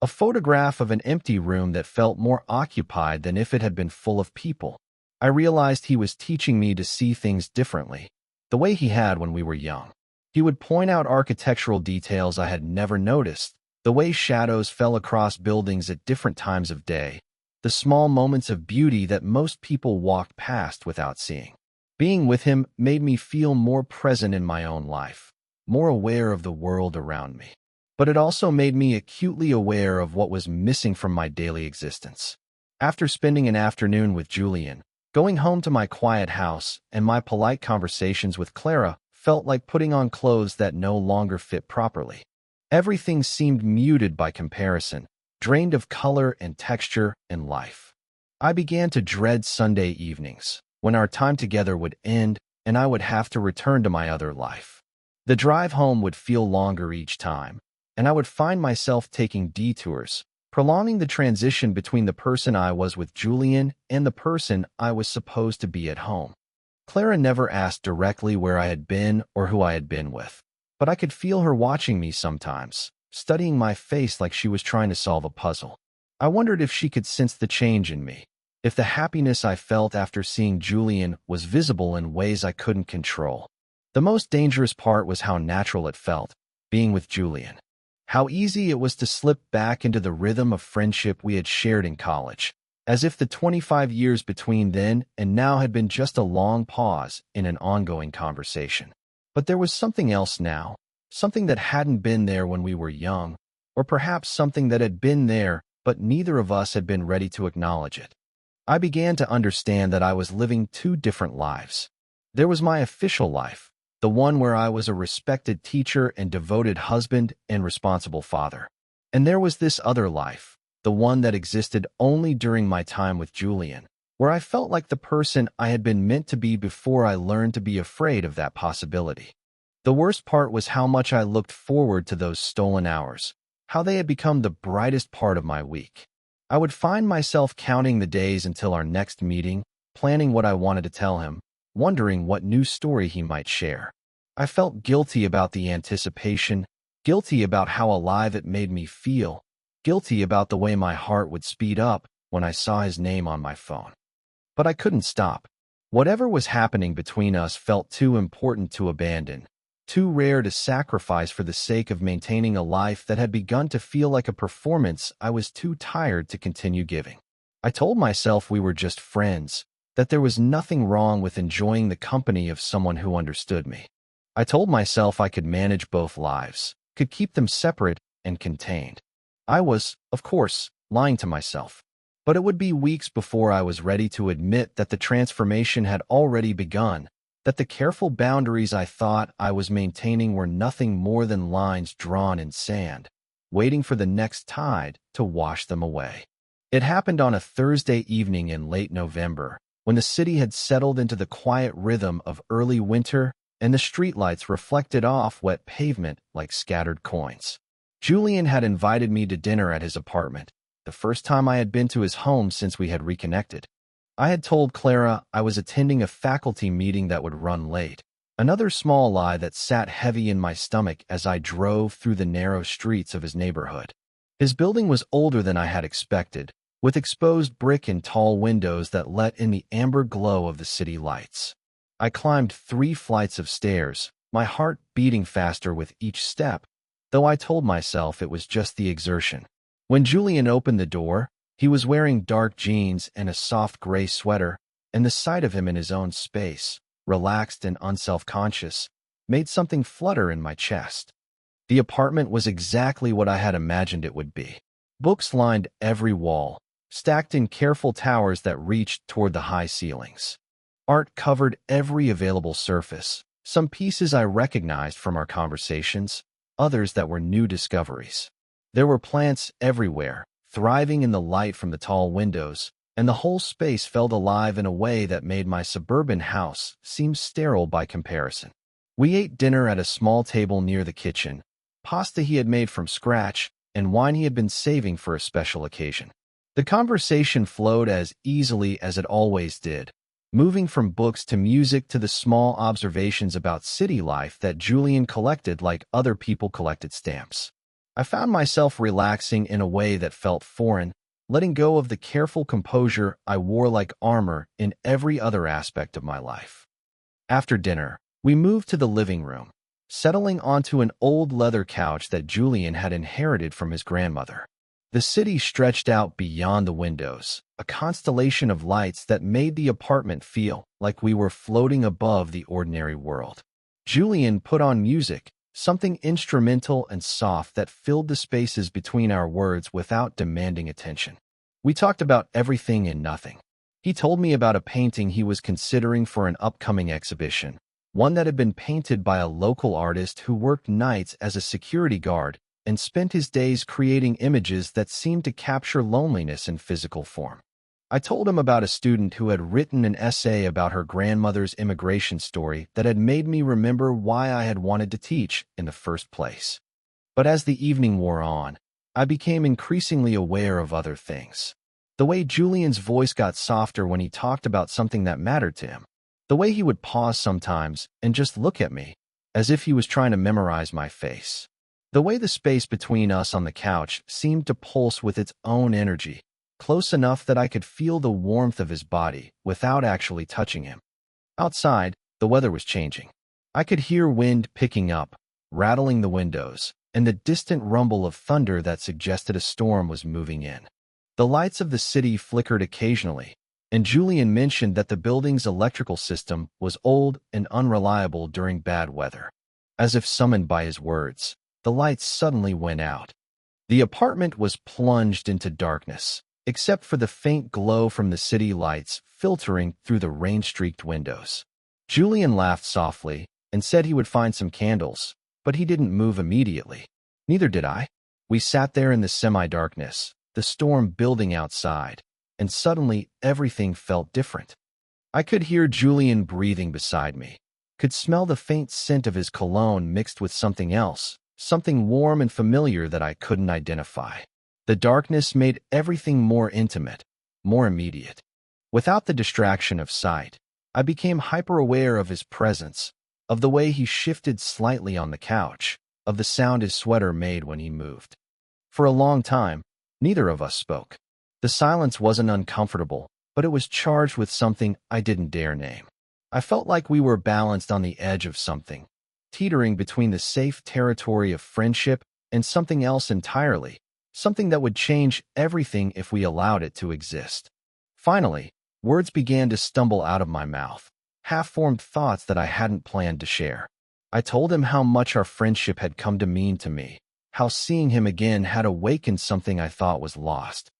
A photograph of an empty room that felt more occupied than if it had been full of people. I realized he was teaching me to see things differently, the way he had when we were young. He would point out architectural details I had never noticed, the way shadows fell across buildings at different times of day, the small moments of beauty that most people walked past without seeing. Being with him made me feel more present in my own life, more aware of the world around me. But it also made me acutely aware of what was missing from my daily existence. After spending an afternoon with Julian, going home to my quiet house and my polite conversations with Clara felt like putting on clothes that no longer fit properly. Everything seemed muted by comparison, drained of color and texture and life. I began to dread Sunday evenings, when our time together would end and I would have to return to my other life. The drive home would feel longer each time, and I would find myself taking detours, prolonging the transition between the person I was with Julian and the person I was supposed to be at home. Clara never asked directly where I had been or who I had been with, but I could feel her watching me sometimes, studying my face like she was trying to solve a puzzle. I wondered if she could sense the change in me, if the happiness I felt after seeing Julian was visible in ways I couldn't control. The most dangerous part was how natural it felt, being with Julian. How easy it was to slip back into the rhythm of friendship we had shared in college, as if the 25 years between then and now had been just a long pause in an ongoing conversation. But there was something else now, something that hadn't been there when we were young, or perhaps something that had been there, but neither of us had been ready to acknowledge it. I began to understand that I was living 2 different lives. There was my official life, the one where I was a respected teacher and devoted husband and responsible father. And there was this other life, the one that existed only during my time with Julian, where I felt like the person I had been meant to be before I learned to be afraid of that possibility. The worst part was how much I looked forward to those stolen hours, how they had become the brightest part of my week. I would find myself counting the days until our next meeting, planning what I wanted to tell him, wondering what new story he might share. I felt guilty about the anticipation, guilty about how alive it made me feel, guilty about the way my heart would speed up when I saw his name on my phone. But I couldn't stop. Whatever was happening between us felt too important to abandon, too rare to sacrifice for the sake of maintaining a life that had begun to feel like a performance I was too tired to continue giving. I told myself we were just friends, that there was nothing wrong with enjoying the company of someone who understood me. I told myself I could manage both lives, could keep them separate and contained. I was, of course, lying to myself. But it would be weeks before I was ready to admit that the transformation had already begun, that the careful boundaries I thought I was maintaining were nothing more than lines drawn in sand, waiting for the next tide to wash them away. It happened on a Thursday evening in late November, when the city had settled into the quiet rhythm of early winter and the streetlights reflected off wet pavement like scattered coins. Julian had invited me to dinner at his apartment, the first time I had been to his home since we had reconnected. I had told Clara I was attending a faculty meeting that would run late, another small lie that sat heavy in my stomach as I drove through the narrow streets of his neighborhood. His building was older than I had expected, with exposed brick and tall windows that let in the amber glow of the city lights. I climbed 3 flights of stairs, my heart beating faster with each step, though I told myself it was just the exertion. When Julian opened the door, he was wearing dark jeans and a soft gray sweater, and the sight of him in his own space, relaxed and unself-conscious, made something flutter in my chest. The apartment was exactly what I had imagined it would be. Books lined every wall, stacked in careful towers that reached toward the high ceilings. Art covered every available surface, some pieces I recognized from our conversations, others that were new discoveries. There were plants everywhere, thriving in the light from the tall windows, and the whole space felt alive in a way that made my suburban house seem sterile by comparison. We ate dinner at a small table near the kitchen, pasta he had made from scratch, and wine he had been saving for a special occasion. The conversation flowed as easily as it always did, moving from books to music to the small observations about city life that Julian collected like other people collected stamps. I found myself relaxing in a way that felt foreign, letting go of the careful composure I wore like armor in every other aspect of my life. After dinner, we moved to the living room, settling onto an old leather couch that Julian had inherited from his grandmother. The city stretched out beyond the windows, a constellation of lights that made the apartment feel like we were floating above the ordinary world. Julian put on music, something instrumental and soft that filled the spaces between our words without demanding attention. We talked about everything and nothing. He told me about a painting he was considering for an upcoming exhibition, one that had been painted by a local artist who worked nights as a security guard and spent his days creating images that seemed to capture loneliness in physical form. I told him about a student who had written an essay about her grandmother's immigration story that had made me remember why I had wanted to teach in the first place. But as the evening wore on, I became increasingly aware of other things. The way Julian's voice got softer when he talked about something that mattered to him. The way he would pause sometimes and just look at me, as if he was trying to memorize my face. The way the space between us on the couch seemed to pulse with its own energy, close enough that I could feel the warmth of his body without actually touching him. Outside, the weather was changing. I could hear wind picking up, rattling the windows, and the distant rumble of thunder that suggested a storm was moving in. The lights of the city flickered occasionally, and Julian mentioned that the building's electrical system was old and unreliable during bad weather. As if summoned by his words, the lights suddenly went out. The apartment was plunged into darkness, except for the faint glow from the city lights filtering through the rain-streaked windows. Julian laughed softly and said he would find some candles, but he didn't move immediately. Neither did I. We sat there in the semi-darkness, the storm building outside, and suddenly everything felt different. I could hear Julian breathing beside me, could smell the faint scent of his cologne mixed with something else, something warm and familiar that I couldn't identify. The darkness made everything more intimate, more immediate. Without the distraction of sight, I became hyper-aware of his presence, of the way he shifted slightly on the couch, of the sound his sweater made when he moved. For a long time, neither of us spoke. The silence wasn't uncomfortable, but it was charged with something I didn't dare name. I felt like we were balanced on the edge of something, teetering between the safe territory of friendship and something else entirely, something that would change everything if we allowed it to exist. Finally, words began to stumble out of my mouth, half-formed thoughts that I hadn't planned to share. I told him how much our friendship had come to mean to me, how seeing him again had awakened something I thought was lost.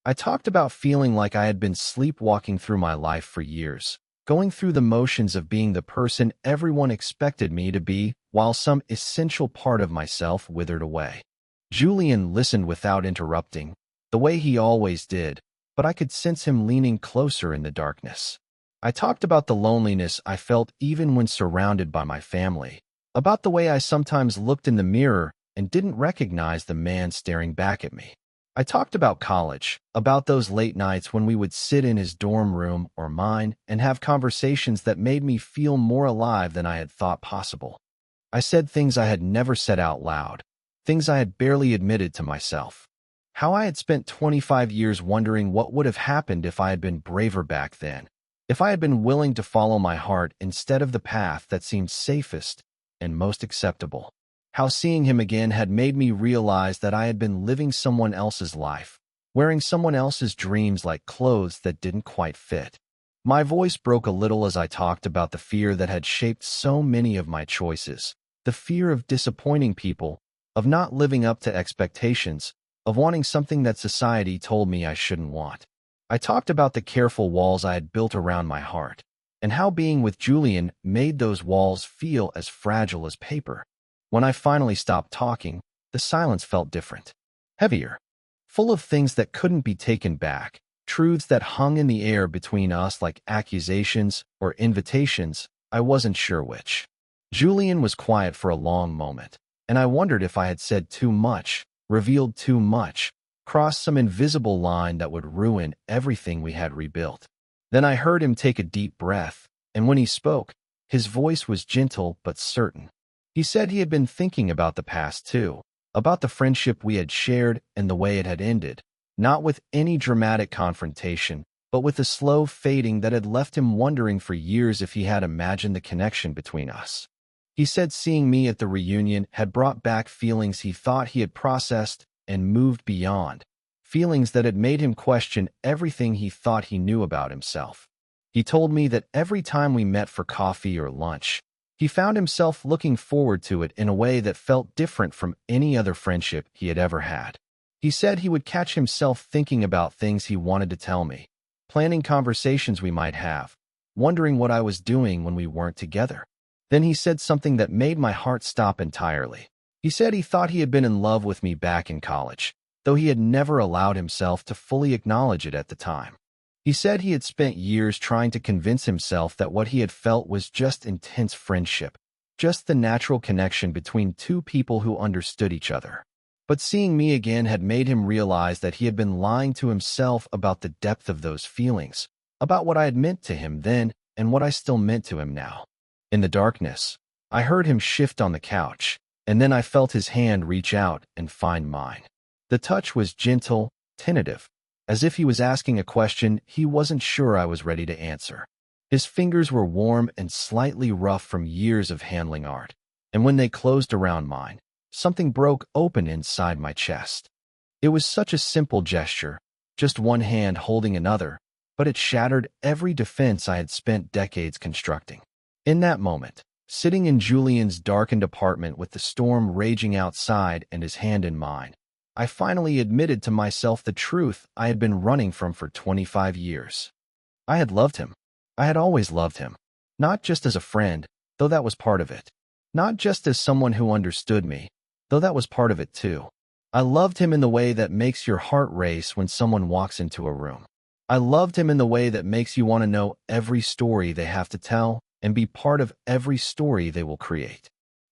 I talked about feeling like I had been sleepwalking through my life for years, going through the motions of being the person everyone expected me to be, while some essential part of myself withered away. Julian listened without interrupting, the way he always did, but I could sense him leaning closer in the darkness. I talked about the loneliness I felt even when surrounded by my family, about the way I sometimes looked in the mirror and didn't recognize the man staring back at me. I talked about college, about those late nights when we would sit in his dorm room or mine and have conversations that made me feel more alive than I had thought possible. I said things I had never said out loud, things I had barely admitted to myself. How I had spent 25 years wondering what would have happened if I had been braver back then, if I had been willing to follow my heart instead of the path that seemed safest and most acceptable. How seeing him again had made me realize that I had been living someone else's life, wearing someone else's dreams like clothes that didn't quite fit. My voice broke a little as I talked about the fear that had shaped so many of my choices, the fear of disappointing people, of not living up to expectations, of wanting something that society told me I shouldn't want. I talked about the careful walls I had built around my heart, and how being with Julian made those walls feel as fragile as paper. When I finally stopped talking, the silence felt different, heavier, full of things that couldn't be taken back, truths that hung in the air between us like accusations or invitations. I wasn't sure which. Julian was quiet for a long moment, and I wondered if I had said too much, revealed too much, crossed some invisible line that would ruin everything we had rebuilt. Then I heard him take a deep breath, and when he spoke, his voice was gentle but certain. He said he had been thinking about the past too, about the friendship we had shared and the way it had ended, not with any dramatic confrontation, but with a slow fading that had left him wondering for years if he had imagined the connection between us. He said seeing me at the reunion had brought back feelings he thought he had processed and moved beyond, feelings that had made him question everything he thought he knew about himself. He told me that every time we met for coffee or lunch, he found himself looking forward to it in a way that felt different from any other friendship he had ever had. He said he would catch himself thinking about things he wanted to tell me, planning conversations we might have, wondering what I was doing when we weren't together. Then he said something that made my heart stop entirely. He said he thought he had been in love with me back in college, though he had never allowed himself to fully acknowledge it at the time. He said he had spent years trying to convince himself that what he had felt was just intense friendship, just the natural connection between two people who understood each other. But seeing me again had made him realize that he had been lying to himself about the depth of those feelings, about what I had meant to him then and what I still meant to him now. In the darkness, I heard him shift on the couch, and then I felt his hand reach out and find mine. The touch was gentle, tentative, as if he was asking a question he wasn't sure I was ready to answer. His fingers were warm and slightly rough from years of handling art, and when they closed around mine, something broke open inside my chest. It was such a simple gesture, just one hand holding another, but it shattered every defense I had spent decades constructing. In that moment, sitting in Julian's darkened apartment with the storm raging outside and his hand in mine, I finally admitted to myself the truth I had been running from for 25 years. I had loved him. I had always loved him. Not just as a friend, though that was part of it. Not just as someone who understood me, though that was part of it too. I loved him in the way that makes your heart race when someone walks into a room. I loved him in the way that makes you want to know every story they have to tell and be part of every story they will create.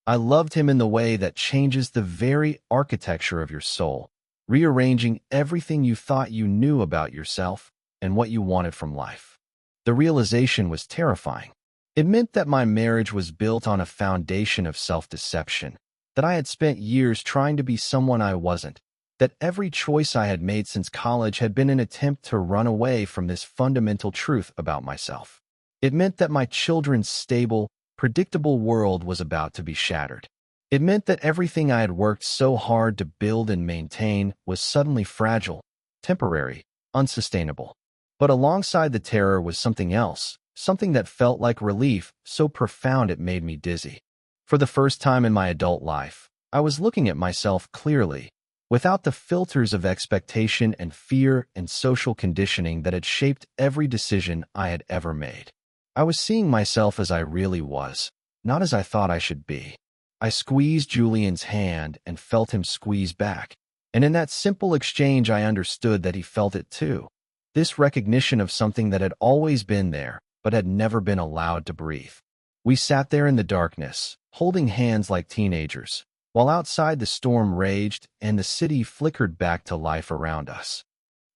I loved him in the way that changes the very architecture of your soul, rearranging everything you thought you knew about yourself and what you wanted from life. The realization was terrifying. It meant that my marriage was built on a foundation of self-deception, that I had spent years trying to be someone I wasn't, that every choice I had made since college had been an attempt to run away from this fundamental truth about myself. It meant that my children's stable, predictable world was about to be shattered. It meant that everything I had worked so hard to build and maintain was suddenly fragile, temporary, unsustainable. But alongside the terror was something else, something that felt like relief, so profound it made me dizzy. For the first time in my adult life, I was looking at myself clearly, without the filters of expectation and fear and social conditioning that had shaped every decision I had ever made. I was seeing myself as I really was, not as I thought I should be. I squeezed Julian's hand and felt him squeeze back, and in that simple exchange I understood that he felt it too. This recognition of something that had always been there, but had never been allowed to breathe. We sat there in the darkness, holding hands like teenagers, while outside the storm raged and the city flickered back to life around us.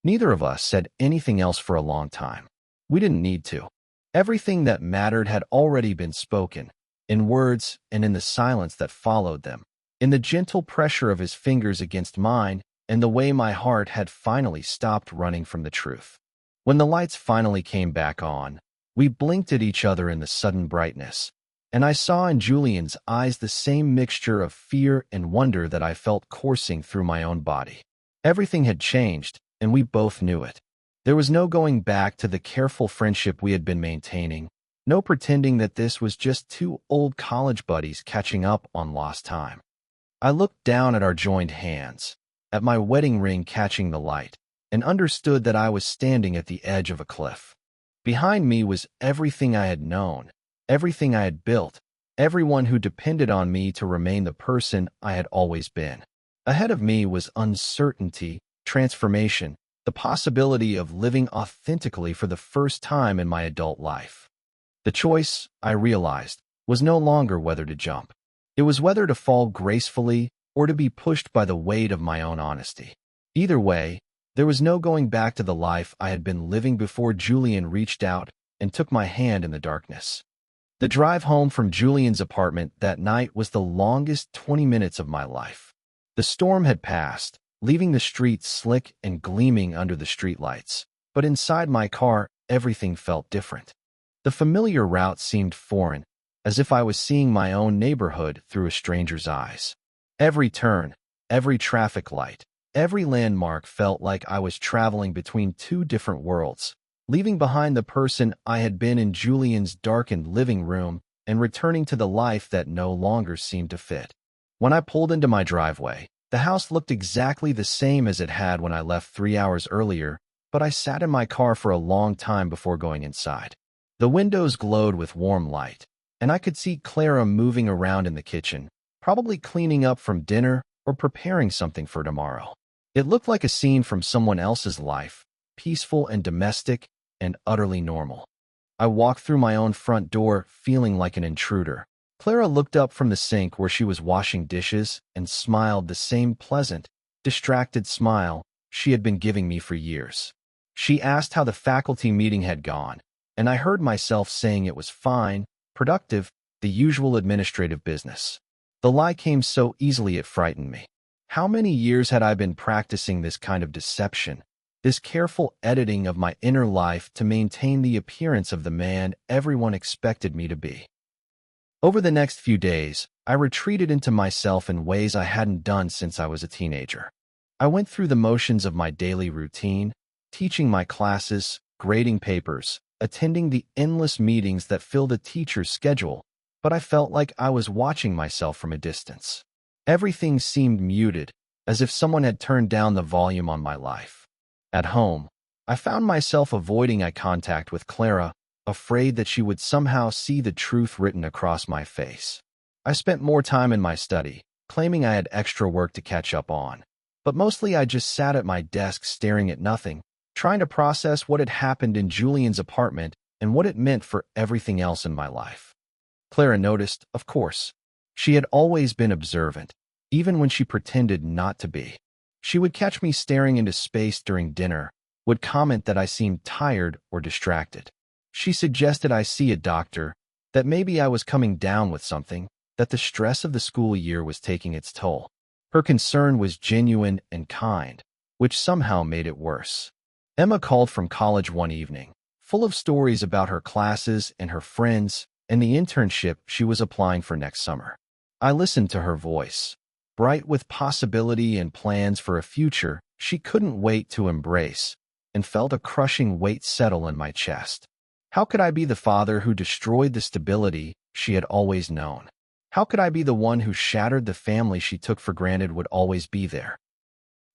Neither of us said anything else for a long time. We didn't need to. Everything that mattered had already been spoken, in words and in the silence that followed them, in the gentle pressure of his fingers against mine and the way my heart had finally stopped running from the truth. When the lights finally came back on, we blinked at each other in the sudden brightness, and I saw in Julian's eyes the same mixture of fear and wonder that I felt coursing through my own body. Everything had changed, and we both knew it. There was no going back to the careful friendship we had been maintaining, no pretending that this was just two old college buddies catching up on lost time. I looked down at our joined hands, at my wedding ring catching the light, and understood that I was standing at the edge of a cliff. Behind me was everything I had known, everything I had built, everyone who depended on me to remain the person I had always been. Ahead of me was uncertainty, transformation, the possibility of living authentically for the first time in my adult life. The choice, I realized, was no longer whether to jump. It was whether to fall gracefully or to be pushed by the weight of my own honesty. Either way, there was no going back to the life I had been living before Julian reached out and took my hand in the darkness. The drive home from Julian's apartment that night was the longest 20 minutes of my life. The storm had passed, leaving the streets slick and gleaming under the streetlights, but inside my car, everything felt different. The familiar route seemed foreign, as if I was seeing my own neighborhood through a stranger's eyes. Every turn, every traffic light, every landmark felt like I was traveling between two different worlds, leaving behind the person I had been in Julian's darkened living room and returning to the life that no longer seemed to fit. When I pulled into my driveway, the house looked exactly the same as it had when I left 3 hours earlier, but I sat in my car for a long time before going inside. The windows glowed with warm light, and I could see Clara moving around in the kitchen, probably cleaning up from dinner or preparing something for tomorrow. It looked like a scene from someone else's life, peaceful and domestic and utterly normal. I walked through my own front door feeling like an intruder. Clara looked up from the sink where she was washing dishes and smiled the same pleasant, distracted smile she had been giving me for years. She asked how the faculty meeting had gone, and I heard myself saying it was fine, productive, the usual administrative business. The lie came so easily it frightened me. How many years had I been practicing this kind of deception, this careful editing of my inner life to maintain the appearance of the man everyone expected me to be? Over the next few days, I retreated into myself in ways I hadn't done since I was a teenager. I went through the motions of my daily routine, teaching my classes, grading papers, attending the endless meetings that fill the teacher's schedule, but I felt like I was watching myself from a distance. Everything seemed muted, as if someone had turned down the volume on my life. At home, I found myself avoiding eye contact with Clara, afraid that she would somehow see the truth written across my face. I spent more time in my study, claiming I had extra work to catch up on, but mostly I just sat at my desk staring at nothing, trying to process what had happened in Julian's apartment and what it meant for everything else in my life. Clara noticed, of course. She had always been observant, even when she pretended not to be. She would catch me staring into space during dinner, would comment that I seemed tired or distracted. She suggested I see a doctor, that maybe I was coming down with something, that the stress of the school year was taking its toll. Her concern was genuine and kind, which somehow made it worse. Emma called from college one evening, full of stories about her classes and her friends and the internship she was applying for next summer. I listened to her voice, bright with possibility and plans for a future she couldn't wait to embrace, and felt a crushing weight settle in my chest. How could I be the father who destroyed the stability she had always known? How could I be the one who shattered the family she took for granted would always be there?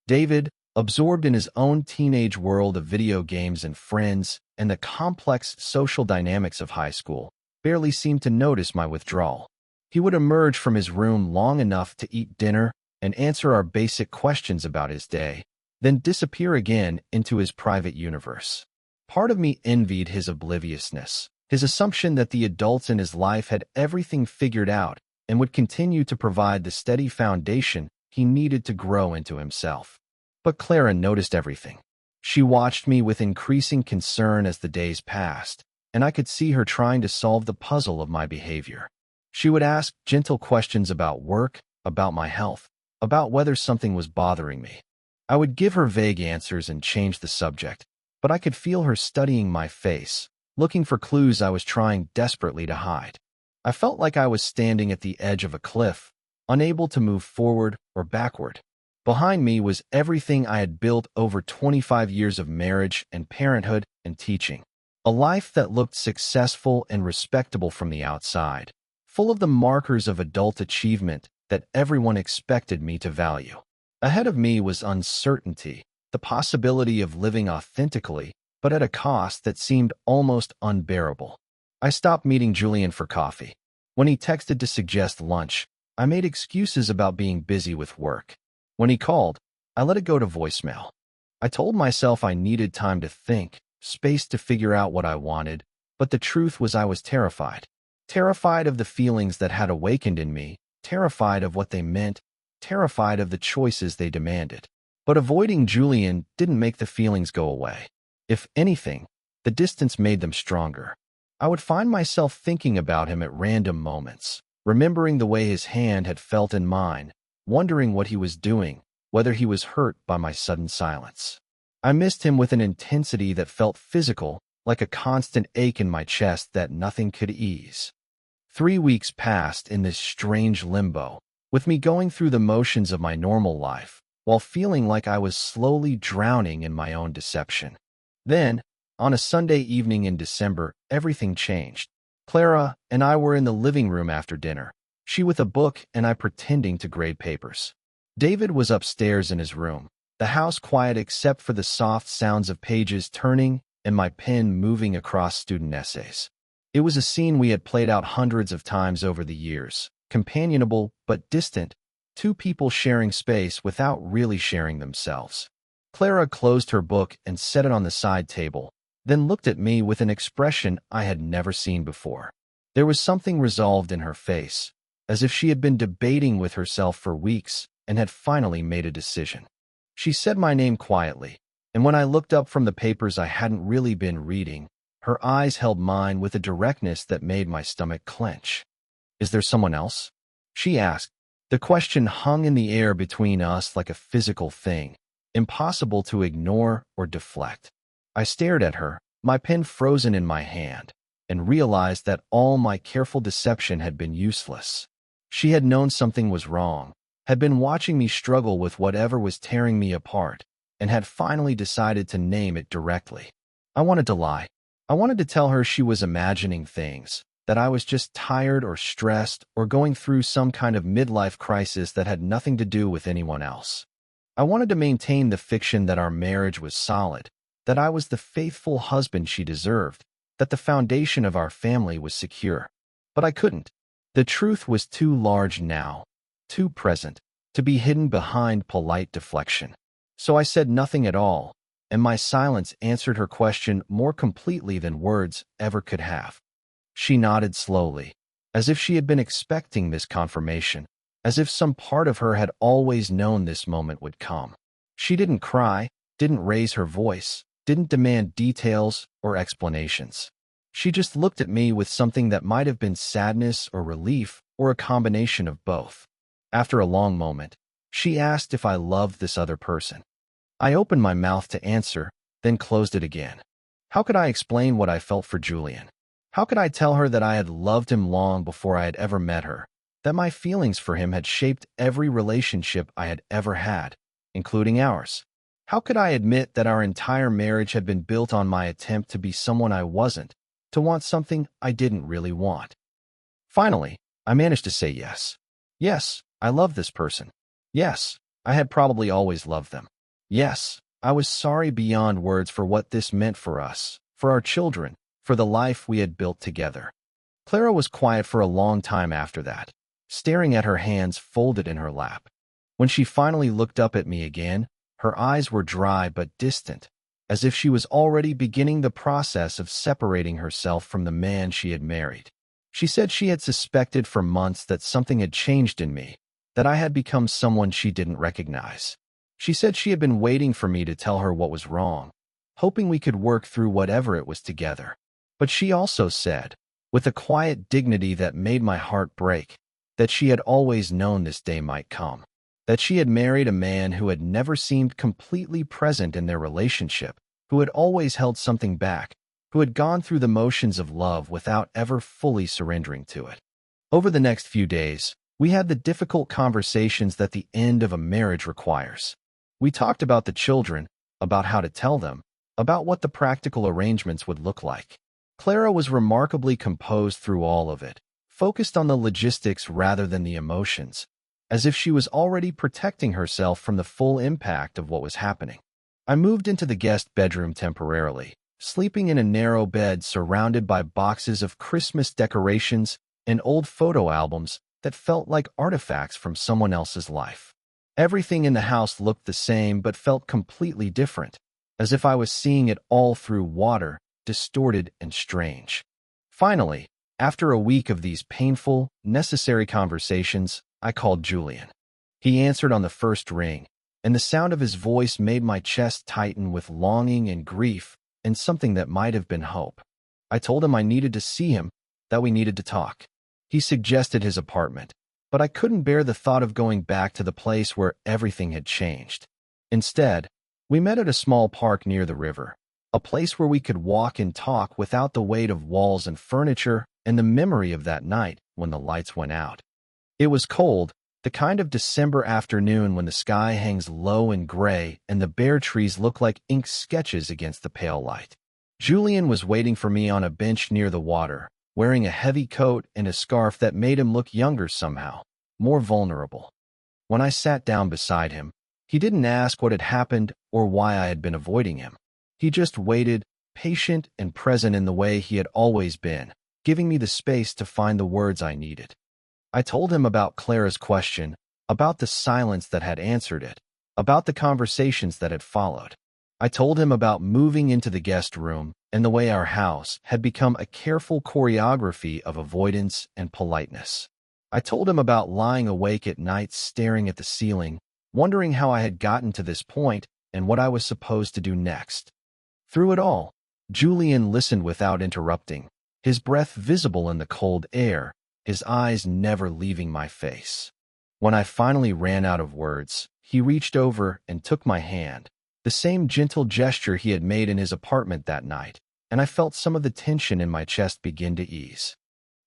David, absorbed in his own teenage world of video games and friends and the complex social dynamics of high school, barely seemed to notice my withdrawal. He would emerge from his room long enough to eat dinner and answer our basic questions about his day, then disappear again into his private universe. Part of me envied his obliviousness, his assumption that the adults in his life had everything figured out and would continue to provide the steady foundation he needed to grow into himself. But Clara noticed everything. She watched me with increasing concern as the days passed, and I could see her trying to solve the puzzle of my behavior. She would ask gentle questions about work, about my health, about whether something was bothering me. I would give her vague answers and change the subject, but I could feel her studying my face, looking for clues I was trying desperately to hide. I felt like I was standing at the edge of a cliff, unable to move forward or backward. Behind me was everything I had built over 25 years of marriage and parenthood and teaching. A life that looked successful and respectable from the outside, full of the markers of adult achievement that everyone expected me to value. Ahead of me was uncertainty, the possibility of living authentically, but at a cost that seemed almost unbearable. I stopped meeting Julian for coffee. When he texted to suggest lunch, I made excuses about being busy with work. When he called, I let it go to voicemail. I told myself I needed time to think, space to figure out what I wanted, but the truth was I was terrified. Terrified of the feelings that had awakened in me, terrified of what they meant, terrified of the choices they demanded. But avoiding Julian didn't make the feelings go away. If anything, the distance made them stronger. I would find myself thinking about him at random moments, remembering the way his hand had felt in mine, wondering what he was doing, whether he was hurt by my sudden silence. I missed him with an intensity that felt physical, like a constant ache in my chest that nothing could ease. 3 weeks passed in this strange limbo, with me going through the motions of my normal life, while feeling like I was slowly drowning in my own deception. Then, on a Sunday evening in December, everything changed. Clara and I were in the living room after dinner, she with a book and I pretending to grade papers. David was upstairs in his room, the house quiet except for the soft sounds of pages turning and my pen moving across student essays. It was a scene we had played out hundreds of times over the years, companionable but distant, two people sharing space without really sharing themselves. Clara closed her book and set it on the side table, then looked at me with an expression I had never seen before. There was something resolved in her face, as if she had been debating with herself for weeks and had finally made a decision. She said my name quietly, and when I looked up from the papers I hadn't really been reading, her eyes held mine with a directness that made my stomach clench. "Is there someone else?" she asked. The question hung in the air between us like a physical thing, impossible to ignore or deflect. I stared at her, my pen frozen in my hand, and realized that all my careful deception had been useless. She had known something was wrong, had been watching me struggle with whatever was tearing me apart, and had finally decided to name it directly. I wanted to lie. I wanted to tell her she was imagining things, that I was just tired or stressed or going through some kind of midlife crisis that had nothing to do with anyone else. I wanted to maintain the fiction that our marriage was solid, that I was the faithful husband she deserved, that the foundation of our family was secure. But I couldn't. The truth was too large now, too present, to be hidden behind polite deflection. So I said nothing at all, and my silence answered her question more completely than words ever could have. She nodded slowly, as if she had been expecting this confirmation, as if some part of her had always known this moment would come. She didn't cry, didn't raise her voice, didn't demand details or explanations. She just looked at me with something that might have been sadness or relief or a combination of both. After a long moment, she asked if I loved this other person. I opened my mouth to answer, then closed it again. How could I explain what I felt for Julian? How could I tell her that I had loved him long before I had ever met her, that my feelings for him had shaped every relationship I had ever had, including ours? How could I admit that our entire marriage had been built on my attempt to be someone I wasn't, to want something I didn't really want? Finally, I managed to say yes. Yes, I loved this person. Yes, I had probably always loved them. Yes, I was sorry beyond words for what this meant for us, for our children, for the life we had built together. Clara was quiet for a long time after that, staring at her hands folded in her lap. When she finally looked up at me again, her eyes were dry but distant, as if she was already beginning the process of separating herself from the man she had married. She said she had suspected for months that something had changed in me, that I had become someone she didn't recognize. She said she had been waiting for me to tell her what was wrong, hoping we could work through whatever it was together. But she also said, with a quiet dignity that made my heart break, that she had always known this day might come. that she had married a man who had never seemed completely present in their relationship, who had always held something back, who had gone through the motions of love without ever fully surrendering to it. Over the next few days, we had the difficult conversations that the end of a marriage requires. We talked about the children, about how to tell them, about what the practical arrangements would look like. Clara was remarkably composed through all of it, focused on the logistics rather than the emotions, as if she was already protecting herself from the full impact of what was happening. I moved into the guest bedroom temporarily, sleeping in a narrow bed surrounded by boxes of Christmas decorations and old photo albums that felt like artifacts from someone else's life. Everything in the house looked the same but felt completely different, as if I was seeing it all through water, distorted and strange. Finally, after a week of these painful, necessary conversations, I called Julian. He answered on the first ring, and the sound of his voice made my chest tighten with longing and grief and something that might have been hope. I told him I needed to see him, that we needed to talk. He suggested his apartment, but I couldn't bear the thought of going back to the place where everything had changed. Instead, we met at a small park near the river, a place where we could walk and talk without the weight of walls and furniture and the memory of that night when the lights went out. It was cold, the kind of December afternoon when the sky hangs low and gray and the bare trees look like ink sketches against the pale light. Julian was waiting for me on a bench near the water, wearing a heavy coat and a scarf that made him look younger somehow, more vulnerable. When I sat down beside him, he didn't ask what had happened or why I had been avoiding him. He just waited, patient and present in the way he had always been, giving me the space to find the words I needed. I told him about Clara's question, about the silence that had answered it, about the conversations that had followed. I told him about moving into the guest room and the way our house had become a careful choreography of avoidance and politeness. I told him about lying awake at night staring at the ceiling, wondering how I had gotten to this point and what I was supposed to do next. Through it all, Julian listened without interrupting, his breath visible in the cold air, his eyes never leaving my face. When I finally ran out of words, he reached over and took my hand, the same gentle gesture he had made in his apartment that night, and I felt some of the tension in my chest begin to ease.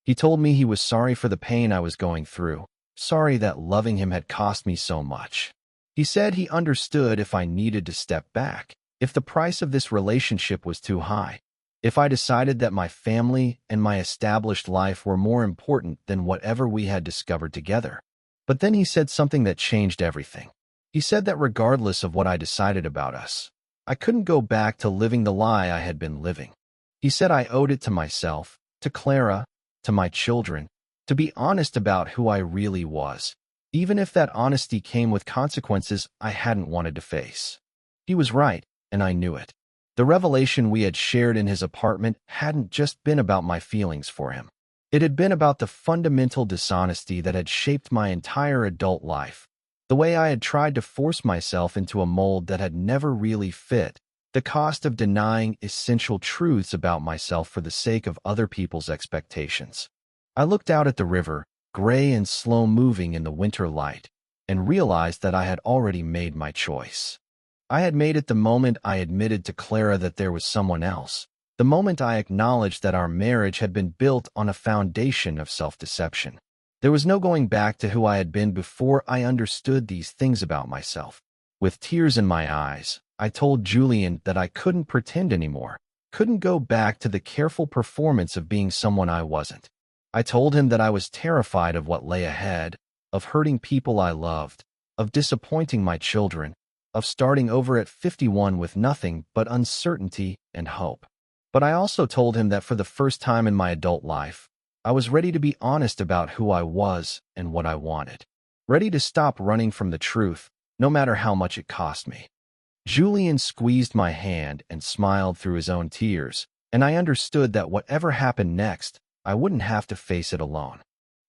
He told me he was sorry for the pain I was going through, sorry that loving him had cost me so much. He said he understood if I needed to step back, if the price of this relationship was too high, if I decided that my family and my established life were more important than whatever we had discovered together. But then he said something that changed everything. He said that regardless of what I decided about us, I couldn't go back to living the lie I had been living. He said I owed it to myself, to Clara, to my children, to be honest about who I really was, even if that honesty came with consequences I hadn't wanted to face. He was right, and I knew it. The revelation we had shared in his apartment hadn't just been about my feelings for him. It had been about the fundamental dishonesty that had shaped my entire adult life, the way I had tried to force myself into a mold that had never really fit, the cost of denying essential truths about myself for the sake of other people's expectations. I looked out at the river, gray and slow-moving in the winter light, and realized that I had already made my choice. I had made it the moment I admitted to Clara that there was someone else, the moment I acknowledged that our marriage had been built on a foundation of self-deception. There was no going back to who I had been before I understood these things about myself. With tears in my eyes, I told Julian that I couldn't pretend anymore, couldn't go back to the careful performance of being someone I wasn't. I told him that I was terrified of what lay ahead, of hurting people I loved, of disappointing my children, of starting over at 51 with nothing but uncertainty and hope. But I also told him that for the first time in my adult life, I was ready to be honest about who I was and what I wanted. Ready to stop running from the truth, no matter how much it cost me. Julian squeezed my hand and smiled through his own tears, and I understood that whatever happened next, I wouldn't have to face it alone.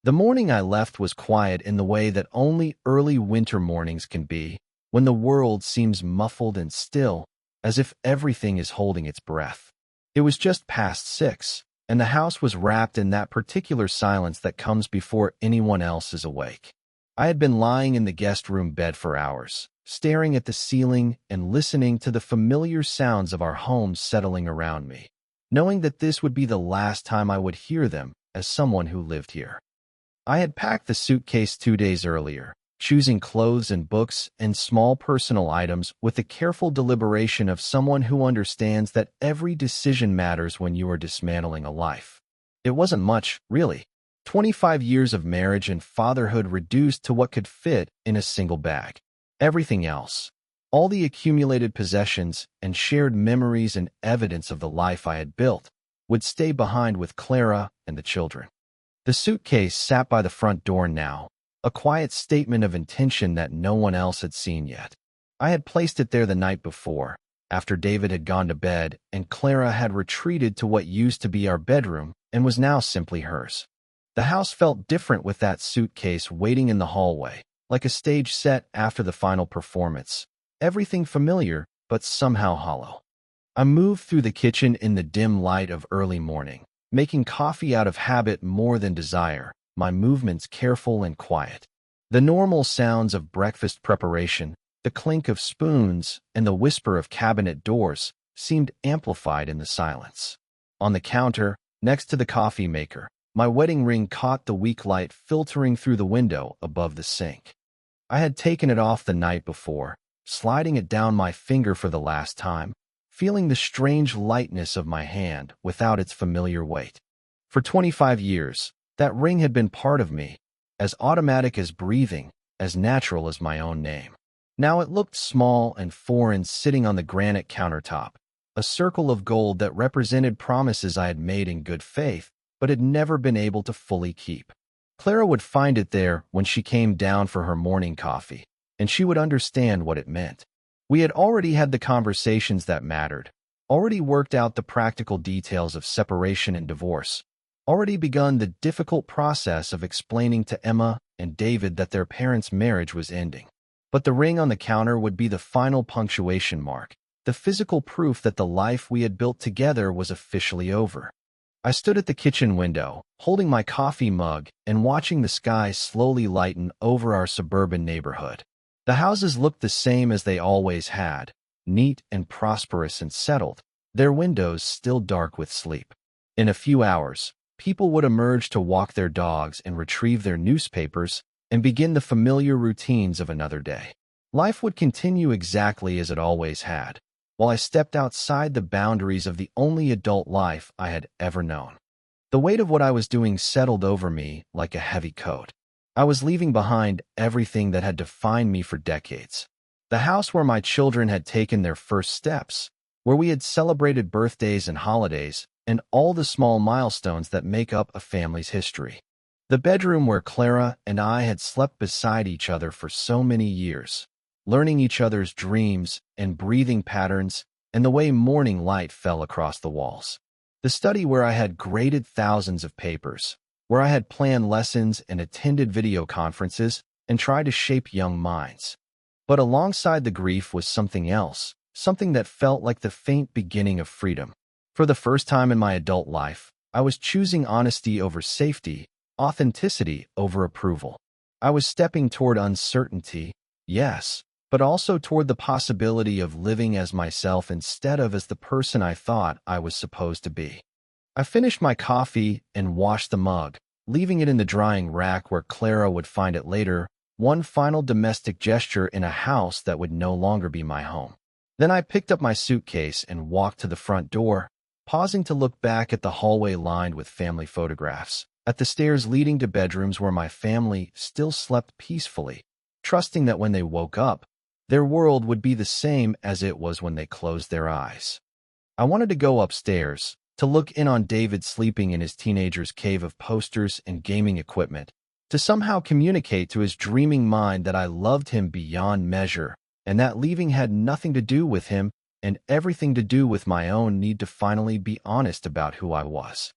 The morning I left was quiet in the way that only early winter mornings can be, when the world seems muffled and still, as if everything is holding its breath. It was just past 6, and the house was wrapped in that particular silence that comes before anyone else is awake. I had been lying in the guest room bed for hours, staring at the ceiling and listening to the familiar sounds of our home settling around me, knowing that this would be the last time I would hear them as someone who lived here. I had packed the suitcase 2 days earlier, choosing clothes and books and small personal items with the careful deliberation of someone who understands that every decision matters when you are dismantling a life. It wasn't much, really. 25 years of marriage and fatherhood reduced to what could fit in a single bag. Everything else, all the accumulated possessions and shared memories and evidence of the life I had built, would stay behind with Clara and the children. The suitcase sat by the front door now, a quiet statement of intention that no one else had seen yet. I had placed it there the night before, after David had gone to bed and Clara had retreated to what used to be our bedroom and was now simply hers. The house felt different with that suitcase waiting in the hallway, like a stage set after the final performance. Everything familiar, but somehow hollow. I moved through the kitchen in the dim light of early morning, making coffee out of habit more than desire, my movements careful and quiet. The normal sounds of breakfast preparation, the clink of spoons, and the whisper of cabinet doors seemed amplified in the silence. On the counter, next to the coffee maker, my wedding ring caught the weak light filtering through the window above the sink. I had taken it off the night before, sliding it down my finger for the last time, feeling the strange lightness of my hand without its familiar weight. For 25 years, that ring had been part of me, as automatic as breathing, as natural as my own name. Now it looked small and foreign sitting on the granite countertop, a circle of gold that represented promises I had made in good faith, but had never been able to fully keep. Clara would find it there when she came down for her morning coffee, and she would understand what it meant. We had already had the conversations that mattered, already worked out the practical details of separation and divorce, already begun the difficult process of explaining to Emma and David that their parents' marriage was ending. But the ring on the counter would be the final punctuation mark, the physical proof that the life we had built together was officially over. I stood at the kitchen window, holding my coffee mug and watching the sky slowly lighten over our suburban neighborhood. The houses looked the same as they always had, neat and prosperous and settled, their windows still dark with sleep. In a few hours, people would emerge to walk their dogs and retrieve their newspapers and begin the familiar routines of another day. Life would continue exactly as it always had, while I stepped outside the boundaries of the only adult life I had ever known. The weight of what I was doing settled over me like a heavy coat. I was leaving behind everything that had defined me for decades. The house where my children had taken their first steps, where we had celebrated birthdays and holidays, and all the small milestones that make up a family's history. The bedroom where Clara and I had slept beside each other for so many years, learning each other's dreams and breathing patterns and the way morning light fell across the walls. The study where I had graded thousands of papers, where I had planned lessons and attended video conferences and tried to shape young minds. But alongside the grief was something else, something that felt like the faint beginning of freedom. For the first time in my adult life, I was choosing honesty over safety, authenticity over approval. I was stepping toward uncertainty, yes, but also toward the possibility of living as myself instead of as the person I thought I was supposed to be. I finished my coffee and washed the mug, leaving it in the drying rack where Clara would find it later, one final domestic gesture in a house that would no longer be my home. Then I picked up my suitcase and walked to the front door, pausing to look back at the hallway lined with family photographs, at the stairs leading to bedrooms where my family still slept peacefully, trusting that when they woke up, their world would be the same as it was when they closed their eyes. I wanted to go upstairs, to look in on David sleeping in his teenager's cave of posters and gaming equipment, to somehow communicate to his dreaming mind that I loved him beyond measure, and that leaving had nothing to do with him and everything to do with my own need to finally be honest about who I was.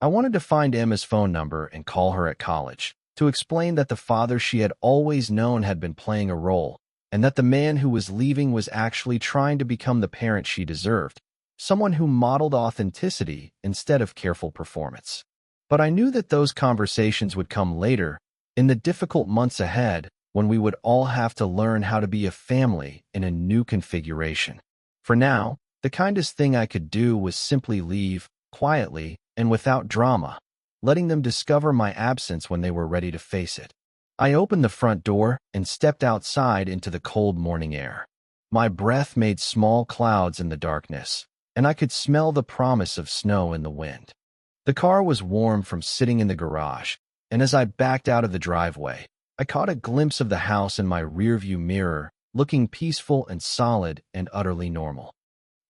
I wanted to find Emma's phone number and call her at college, to explain that the father she had always known had been playing a role, and that the man who was leaving was actually trying to become the parent she deserved, someone who modeled authenticity instead of careful performance. But I knew that those conversations would come later, in the difficult months ahead when we would all have to learn how to be a family in a new configuration. For now, the kindest thing I could do was simply leave, quietly and without drama, letting them discover my absence when they were ready to face it. I opened the front door and stepped outside into the cold morning air. My breath made small clouds in the darkness, and I could smell the promise of snow in the wind. The car was warm from sitting in the garage, and as I backed out of the driveway, I caught a glimpse of the house in my rearview mirror, looking peaceful and solid and utterly normal.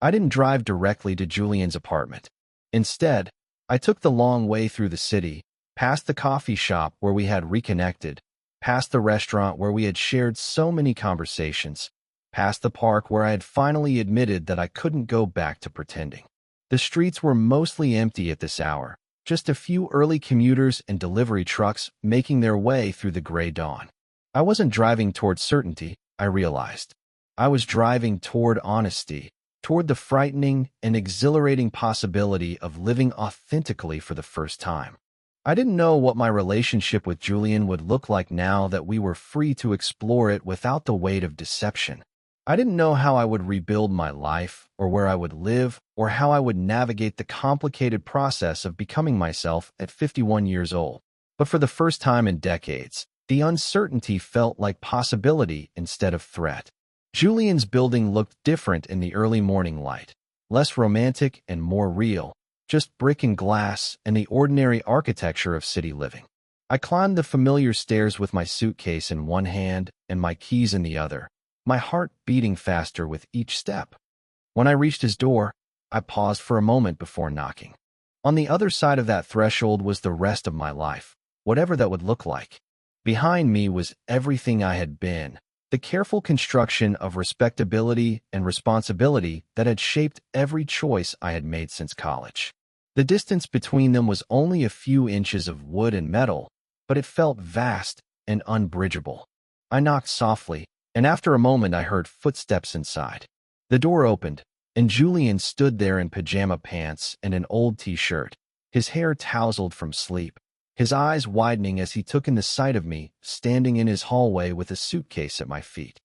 I didn't drive directly to Julian's apartment. Instead, I took the long way through the city, past the coffee shop where we had reconnected, past the restaurant where we had shared so many conversations, past the park where I had finally admitted that I couldn't go back to pretending. The streets were mostly empty at this hour, just a few early commuters and delivery trucks making their way through the gray dawn. I wasn't driving toward certainty, I realized. I was driving toward honesty, toward the frightening and exhilarating possibility of living authentically for the first time. I didn't know what my relationship with Julian would look like now that we were free to explore it without the weight of deception. I didn't know how I would rebuild my life, or where I would live, or how I would navigate the complicated process of becoming myself at 51 years old. But for the first time in decades, the uncertainty felt like possibility instead of threat. Julian's building looked different in the early morning light, less romantic and more real, just brick and glass and the ordinary architecture of city living. I climbed the familiar stairs with my suitcase in one hand and my keys in the other, my heart beating faster with each step. When I reached his door, I paused for a moment before knocking. On the other side of that threshold was the rest of my life, whatever that would look like. Behind me was everything I had been, the careful construction of respectability and responsibility that had shaped every choice I had made since college. The distance between them was only a few inches of wood and metal, but it felt vast and unbridgeable. I knocked softly, and after a moment I heard footsteps inside. The door opened, and Julian stood there in pajama pants and an old t-shirt, his hair tousled from sleep, his eyes widening as he took in the sight of me, standing in his hallway with a suitcase at my feet.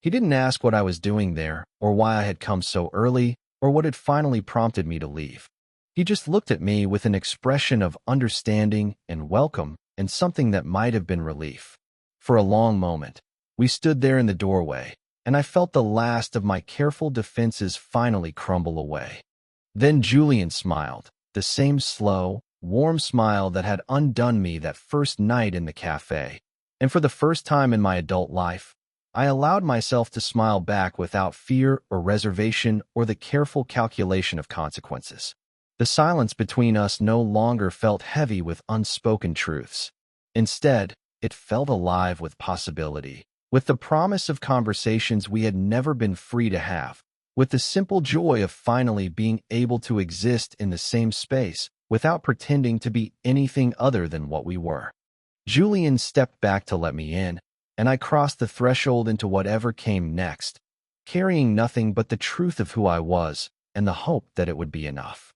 He didn't ask what I was doing there, or why I had come so early, or what had finally prompted me to leave. He just looked at me with an expression of understanding and welcome and something that might have been relief. For a long moment, we stood there in the doorway, and I felt the last of my careful defenses finally crumble away. Then Julian smiled, the same slow, warm smile that had undone me that first night in the cafe. And for the first time in my adult life, I allowed myself to smile back without fear or reservation or the careful calculation of consequences. The silence between us no longer felt heavy with unspoken truths. Instead, it felt alive with possibility, with the promise of conversations we had never been free to have, with the simple joy of finally being able to exist in the same space without pretending to be anything other than what we were. Julian stepped back to let me in, and I crossed the threshold into whatever came next, carrying nothing but the truth of who I was and the hope that it would be enough.